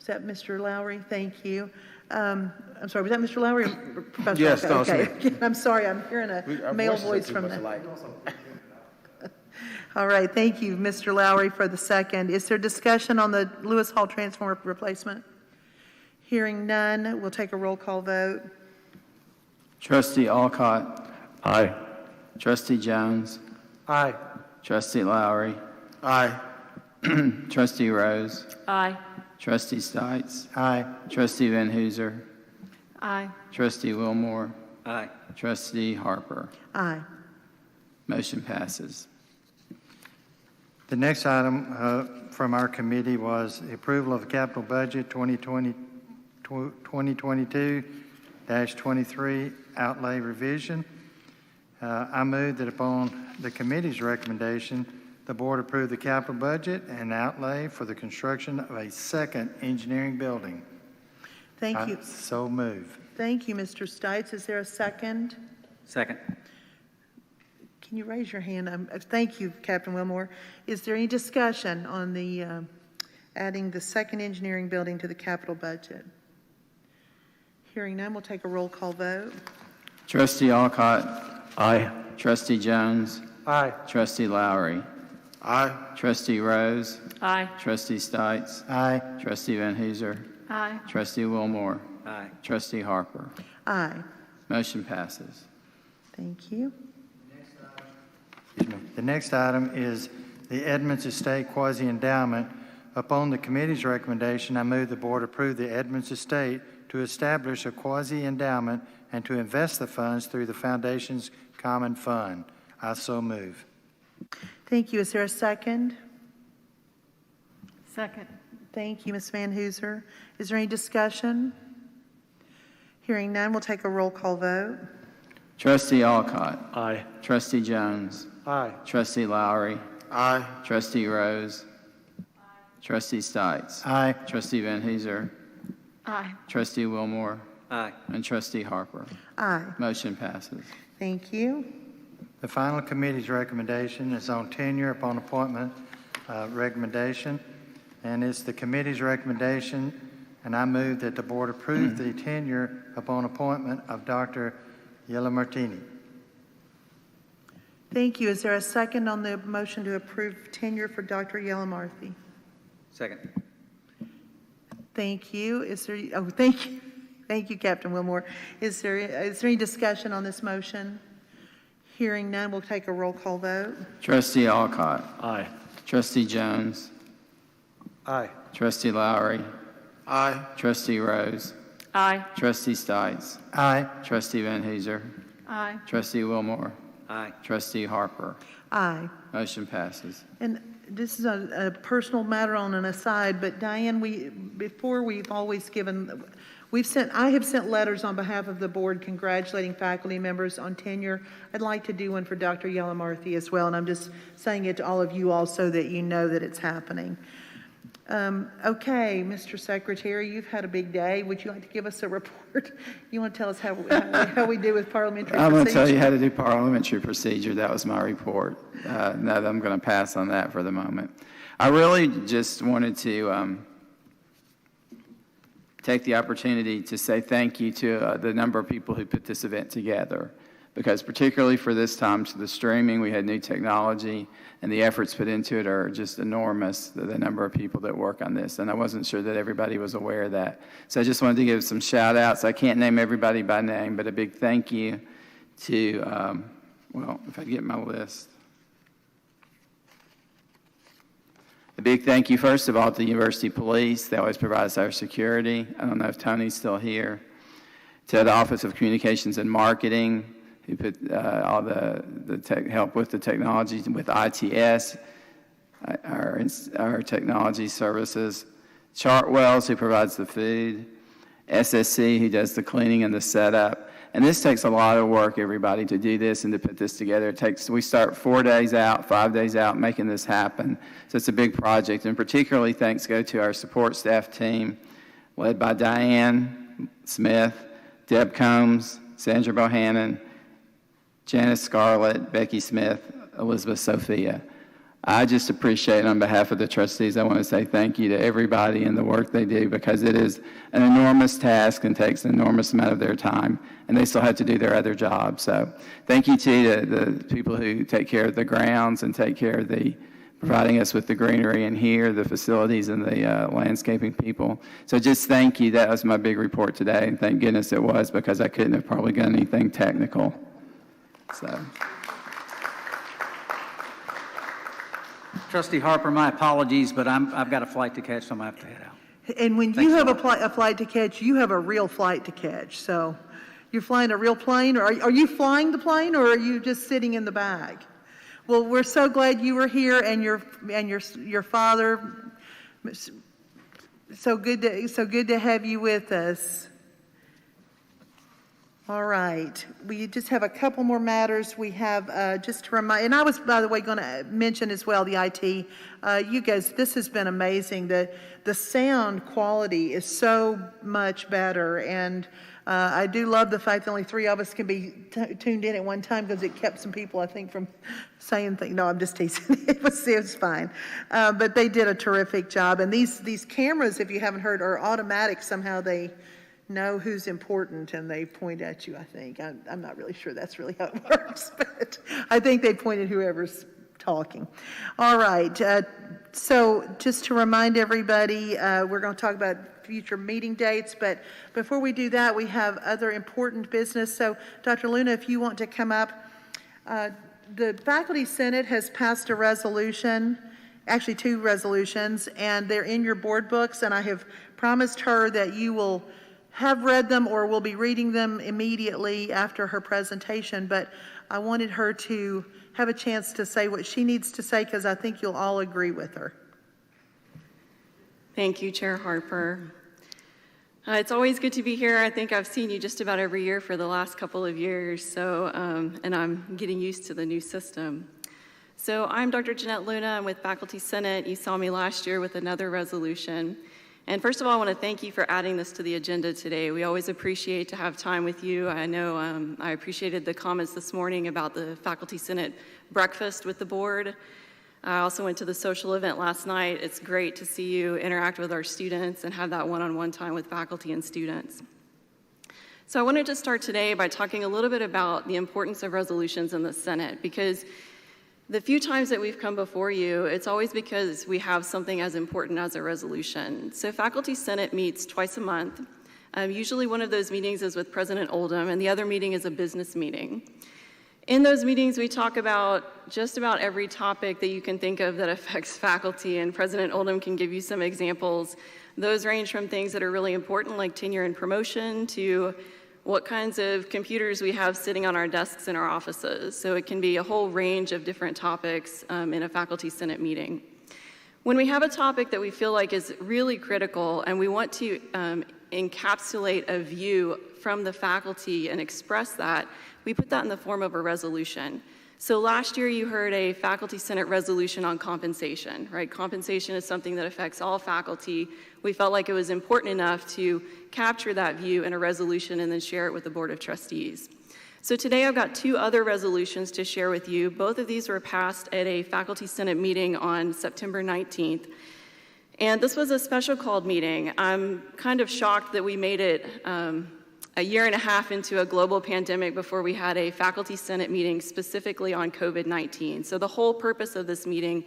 A: Is that Mr. Lowry? Thank you. I'm sorry, was that Mr. Lowry? Or Professor?
N: Yes,
A: okay.
N: no,
A: Okay. I'm sorry, I'm hearing a male voice from that. All right, thank you, Mr. Lowry, for the second. Is there discussion on the Lewis Hall transformer replacement? Hearing none, we'll take a roll call vote.
B: Trustee Alcott.
M: Aye.
B: Trustee Jones.
C: Aye.
B: Trustee Lowry.
N: Aye.
B: Trustee Rose.
O: Aye.
B: Trustee Stites.
K: Aye.
B: Trustee Van Hooser.
L: Aye.
B: Trustee Wilmore.
P: Aye.
B: Trustee Harper.
A: Aye.
B: Motion passes.
K: The next item from our committee was the approval of the capital budget 2022-23 outlay revision. I move that upon the committee's recommendation, the board approve the capital budget and outlay for the construction of a second engineering building.
A: Thank you.
K: So move.
A: Thank you, Mr. Stites. Is there a second?
P: Second.
A: Can you raise your hand? Thank you, Captain Wilmore. Is there any discussion on the adding the second engineering building to the capital budget? Hearing none, we'll take a roll call vote.
B: Trustee Alcott.
M: Aye.
B: Trustee Jones.
C: Aye.
B: Trustee Lowry.
N: Aye.
B: Trustee Rose.
O: Aye.
B: Trustee Stites.
K: Aye.
B: Trustee Van Hooser.
L: Aye.
B: Trustee Wilmore.
P: Aye.
B: Trustee Harper.
A: Aye.
B: Motion passes.
A: Thank you.
K: The next item is the Edmonds Estate Quasi Endowment. Upon the committee's recommendation, I move the board approve the Edmonds Estate to establish a quasi endowment and to invest the funds through the foundation's common fund. I so move.
A: Thank you. Is there a second?
L: Second.
A: Thank you, Ms. Van Hooser. Is there any discussion? Hearing none, we'll take a roll call vote.
B: Trustee Alcott.
M: Aye.
B: Trustee Jones.
C: Aye.
B: Trustee Lowry.
N: Aye.
B: Trustee Rose. Trustee Stites.
K: Aye.
B: Trustee Van Hooser.
L: Aye.
B: Trustee Wilmore.
P: Aye.
B: And Trustee Harper.
A: Aye.
B: Motion passes.
A: Thank you.
K: The final committee's recommendation is on tenure upon appointment recommendation, and it's the committee's recommendation, and I move that the board approve the tenure upon appointment of Dr. Martini.
A: Thank you. Is there a second on the motion to approve tenure for Dr. Martini?
P: Second.
A: Thank you. Thank you. Thank you, Captain Wilmore. Is there any discussion on this motion? Hearing none, we'll take a roll call vote.
B: Trustee Alcott.
C: Aye.
B: Trustee Jones.
C: Aye.
B: Trustee Lowry.
N: Aye.
B: Trustee Rose.
O: Aye.
B: Trustee Stites.
K: Aye.
B: Trustee Van Hooser.
L: Aye.
B: Trustee Wilmore.
Q: Aye.
B: Trustee Harper.
A: Aye.
B: Motion passes.
A: And this is a personal matter on an aside, but Diane, we've always given, I have sent letters on behalf of the board congratulating faculty members on tenure. I'd like to do one for Dr. Yellamarthy as well, and I'm just saying it to all of you all so that you know that it's happening. Okay, Mr. Secretary, you've had a big day. Would you like to give us a report? You want to tell us how we do with parliamentary
B: I'm going to
A: procedure?
B: tell you how to do parliamentary procedure. That was my report. No, I'm going to pass on that for the moment. I really just wanted to take the opportunity to say thank you to the number of people who put this event together, because particularly for this time, to the streaming, we had new technology, and the efforts put into it are just enormous, the number of people that work on this, and I wasn't sure that everybody was aware of that. So I just wanted to give some shout-outs. I can't name everybody by name, but a big thank you to, well, if I get my list. A big thank you, first of all, to the University Police. They always provide us our security. I don't know if Tony's still here. To the Office of Communications and Marketing, who put all the help with the technology, with ITS, our technology services. Chartwells, who provides the food. SSC, who does the cleaning and the setup. And this takes a lot of work, everybody, to do this and to put this together. We start 4 days out, 5 days out, making this happen. So it's a big project. And particularly thanks go to our support staff team, led by Diane Smith, Deb Combs, Sandra Bohannon, Janice Scarlett, Becky Smith, Elizabeth Sophia. I just appreciate, on behalf of the trustees, I want to say thank you to everybody and the work they do, because it is an enormous task and takes an enormous amount of their time, and they still have to do their other jobs. So thank you to the people who take care of the grounds and take care of providing us with the greenery in here, the facilities, and the landscaping people. So just thank you. That was my big report today, and thank goodness it was, because I couldn't have probably done anything technical. So.
P: Trustee Harper, my apologies, but I've got a flight to catch, so I'm going to have to head out.
A: And when you have a flight to catch, you have a real flight to catch. So you're flying a real plane, or are you flying the plane, or are you just sitting in the bag? Well, we're so glad you were here, and your father. So good to have you with us. All right, we just have a couple more matters. We have just to remind, and I was, by the way, going to mention as well the IT. You guys, this has been amazing. The sound quality is so much better, and I do love the fact that only 3 of us can be tuned in at one time, because it kept some people, I think, from saying things. No, I'm just teasing. It was fine, but they did a terrific job. And these cameras, if you haven't heard, are automatic. Somehow they know who's important and they point at you, I think. I'm not really sure that's really how it works, but I think they point at whoever's talking. All right, so just to remind everybody, we're going to talk about future meeting dates, but before we do that, we have other important business. So Dr. Luna, if you want to come up, the Faculty Senate has passed a resolution, actually 2 resolutions, and they're in your board books, and I have promised her that you will have read them or will be reading them immediately after her presentation, but I wanted her to have a chance to say what she needs to say, because I think you'll all agree with her.
R: Thank you, Chair Harper. It's always good to be here. I think I've seen you just about every year for the last couple of years, so and I'm getting used to the new system. So I'm Dr. Jeanette Luna. I'm with Faculty Senate. You saw me last year with another resolution. And first of all, I want to thank you for adding this to the agenda today. We always appreciate to have time with you. I know I appreciated the comments this morning about the Faculty Senate breakfast with the board. I also went to the social event last night. It's great to see you interact with our students and have that one-on-one time with faculty and students. So I wanted to start today by talking a little bit about the importance of resolutions in the Senate, because The few times that we've come before you, it's always because we have something as important as a resolution. So Faculty Senate meets twice a month. Usually one of those meetings is with President Oldham, and the other meeting is a business meeting. In those meetings, we talk about just about every topic that you can think of that affects faculty, and President Oldham can give you some examples. Those range from things that are really important, like tenure and promotion, to what kinds of computers we have sitting on our desks in our offices. So it can be a whole range of different topics in a Faculty Senate meeting. When we have a topic that we feel like is really critical and we want to encapsulate a view from the faculty and express that, we put that in the form of a resolution. So last year you heard a Faculty Senate resolution on compensation, right? Compensation is something that affects all faculty. We felt like it was important enough to capture that view in a resolution and then share it with the Board of Trustees. So today I've got two other resolutions to share with you. Both of these were passed at a Faculty Senate meeting on September 19th. And this was a special called meeting. I'm kind of shocked that we made it a year and a half into a global pandemic before we had a Faculty Senate meeting specifically on COVID-19. So the whole purpose of this meeting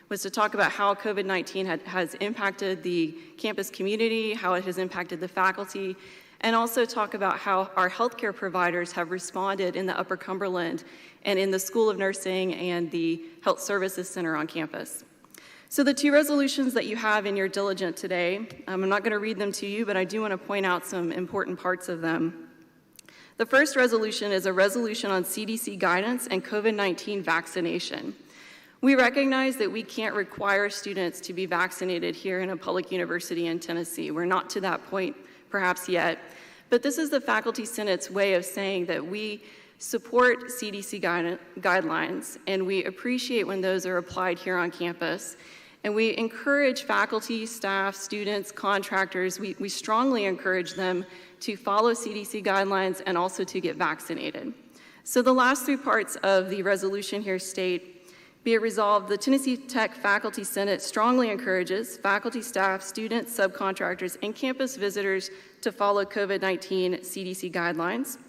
R: was to talk about how COVID-19 has impacted the campus community, how it has impacted the faculty, and also talk about how our healthcare providers have responded in the Upper Cumberland and in the School of Nursing and the Health Services Center on campus. So the two resolutions that you have in your diligent today, I'm not going to read them to you, but I do want to point out some important parts of them. The first resolution is a resolution on CDC guidance and COVID-19 vaccination. We recognize that we can't require students to be vaccinated here in a public university in Tennessee. We're not to that point perhaps yet, but this is the Faculty Senate's way of saying that we support CDC guidelines and we appreciate when those are applied here on campus. And we encourage faculty, staff, students, contractors, we strongly encourage them to follow CDC guidelines and also to get vaccinated. So the last three parts of the resolution here state, be it resolved, the Tennessee Tech Faculty Senate strongly encourages faculty, staff, students, subcontractors, and campus visitors to follow COVID-19 CDC guidelines.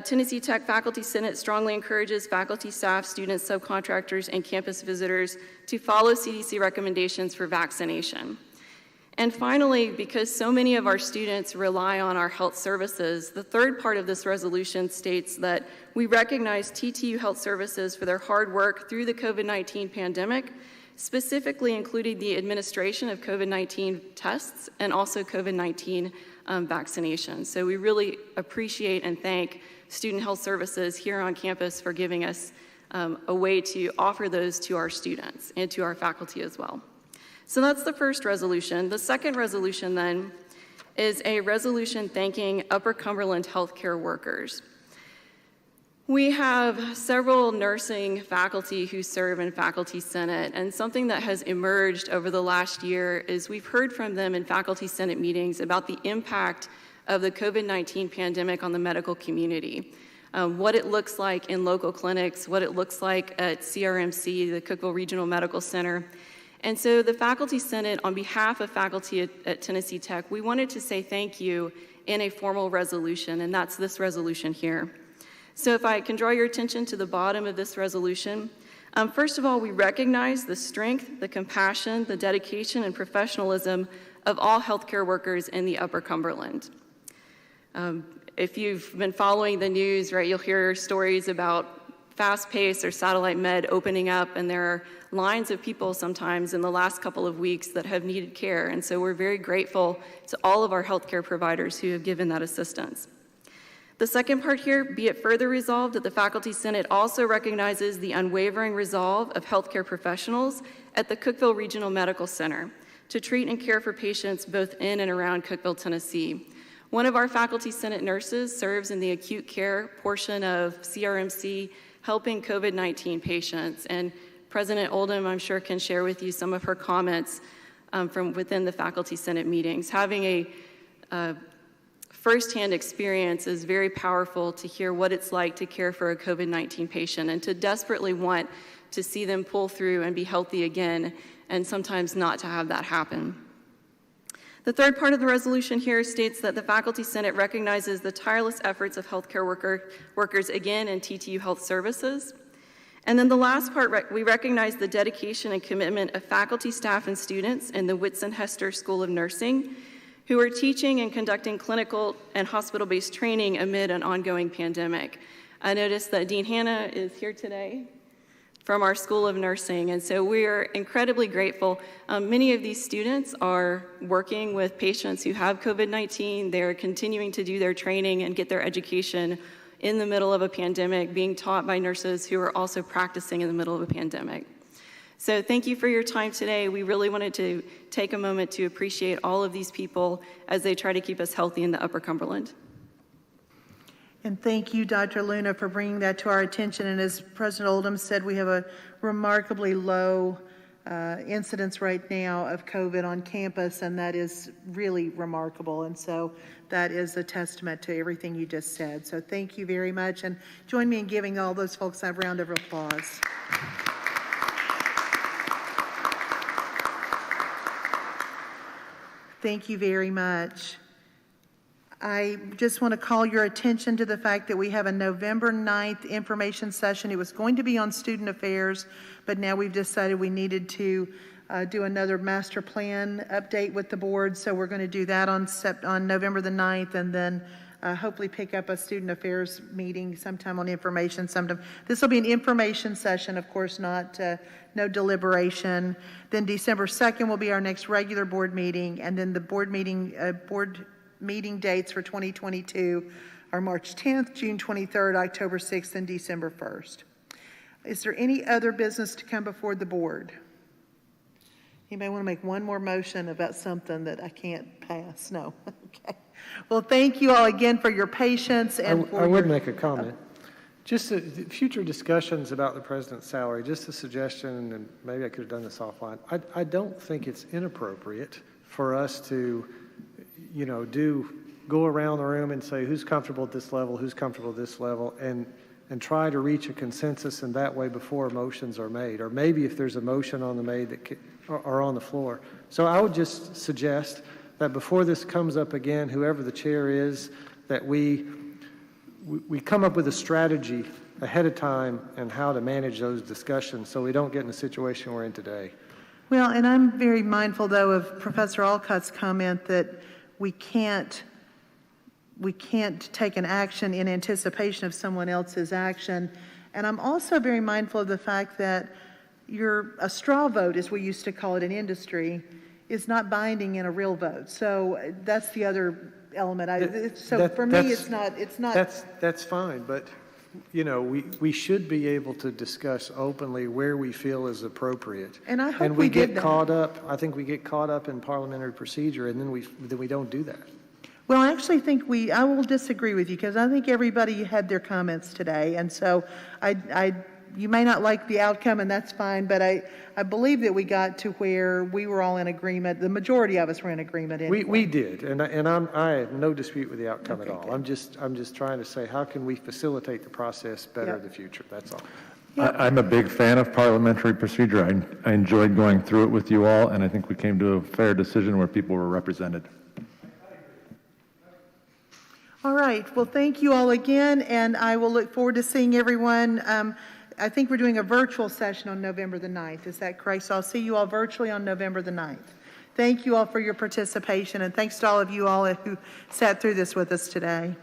R: Tennessee Tech Faculty Senate strongly encourages faculty, staff, students, subcontractors, and campus visitors to follow CDC recommendations for vaccination. And finally, because so many of our students rely on our health services, the third part of this resolution states that we recognize TTU Health Services for their hard work through the COVID-19 pandemic, specifically including the administration of COVID-19 tests and also COVID-19 vaccinations. So we really appreciate and thank Student Health Services here on campus for giving us a way to offer those to our students and to our faculty as well. So that's the first resolution. The second resolution then is a resolution thanking Upper Cumberland healthcare workers. We have several nursing faculty who serve in Faculty Senate, and something that has emerged over the last year is we've heard from them in Faculty Senate meetings about the impact of the COVID-19 pandemic on the medical community, what it looks like in local clinics, what it looks like at CRMC, the Cookeville Regional Medical Center. And so the Faculty Senate, on behalf of faculty at Tennessee Tech, we wanted to say thank you in a formal resolution, and that's this resolution here. So if I can draw your attention to the bottom of this resolution, first of all, we recognize the strength, the compassion, the dedication, and professionalism of all healthcare workers in the Upper Cumberland. If you've been following the news, right, you'll hear stories about Fast-Pace or Satellite Med opening up, and there are lines of people sometimes in the last couple of weeks that have needed care. And so we're very grateful to all of our healthcare providers who have given that assistance. The second part here, be it further resolved that the Faculty Senate also recognizes the unwavering resolve of healthcare professionals at the Cookeville Regional Medical Center to treat and care for patients both in and around Cookeville, Tennessee. One of our Faculty Senate nurses serves in the acute care portion of CRMC, helping COVID-19 patients. And President Oldham, I'm sure, can share with you some of her comments from within the Faculty Senate meetings. Having a firsthand experience is very powerful to hear what it's like to care for a COVID-19 patient and to desperately want to see them pull through and be healthy again, and sometimes not to have that happen. The third part of the resolution here states that the Faculty Senate recognizes the tireless efforts of healthcare workers, again, in TTU Health Services. And then the last part, we recognize the dedication and commitment of faculty, staff, and students in the Whitson Hester School of Nursing who are teaching and conducting clinical and hospital-based training amid an ongoing pandemic. I noticed that Dean Hanna is here today from our School of Nursing, and so we are incredibly grateful. Many of these students are working with patients who have COVID-19. They're continuing to do their training and get their education in the middle of a pandemic, being taught by nurses who are also practicing in the middle of a pandemic. So thank you for your time today. We really wanted to take a moment to appreciate all of these people as they try to keep us healthy in the Upper Cumberland.
A: And thank you, Dr. Luna, for bringing that to our attention. And as President Oldham said, we have a remarkably low incidence right now of COVID on campus, and that is really remarkable. And so that is a testament to everything you just said. So thank you very much, and join me in giving all those folks a round of applause. Thank you very much. I just want to call your attention to the fact that we have a November 9th information session. It was going to be on student affairs, but now we've decided we needed to do another master plan update with the board. So we're going to do that on November the 9th, and then hopefully pick up a student affairs meeting sometime on information sometime. This will be an information session, of course, not no deliberation. Then December 2nd will be our next regular board meeting, and then the board meeting dates for 2022 are March 10th, June 23rd, October 6th, and December 1st. Is there any other business to come before the board? Anybody want to make one more motion about something that I can't pass? No. Okay. Well, thank you all again for your patience. And
C: I would make a comment. Just future discussions about the president's salary, just a suggestion, and maybe I could have done this offline. I don't think it's inappropriate for us to go around the room and say who's comfortable at this level, who's comfortable at this level, and try to reach a consensus in that way before motions are made, or maybe if there's a motion on the floor. So I would just suggest that before this comes up again, whoever the chair is, that we come up with a strategy ahead of time and how to manage those discussions so we don't get in the situation we're in today.
A: Well, and I'm very mindful, though, of Professor Alcott's comment that we can't take an action in anticipation of someone else's action. And I'm also very mindful of the fact that a straw vote, as we used to call it in industry, is not binding in a real vote. So that's the other element. For me, it's not.
C: That's fine, but we should be able to discuss openly where we feel is appropriate.
A: And I hope we
C: get caught up. I think we get caught up in parliamentary procedure, and then we don't do that.
A: Well, I actually think I will disagree with you, because I think everybody had their comments today, and so you may not like the outcome, and that's fine, but I believe that we got to where we were all in agreement. The majority of us were in agreement anyway.
C: We did, and I have no dispute with the outcome at all. Good. I'm just trying to say, how can we facilitate the process better in the future? That's all.
M: I'm a big fan of parliamentary procedure. I enjoyed going through it with you all, and I think we came to a fair decision where people were represented.
A: All right. Well, thank you all again, and I will look forward to seeing everyone. I think we're doing a virtual session on November the 9th. Is that correct? So I'll see you all virtually on November the 9th. Thank you all for your participation, and thanks to all of you all who sat through this with us today.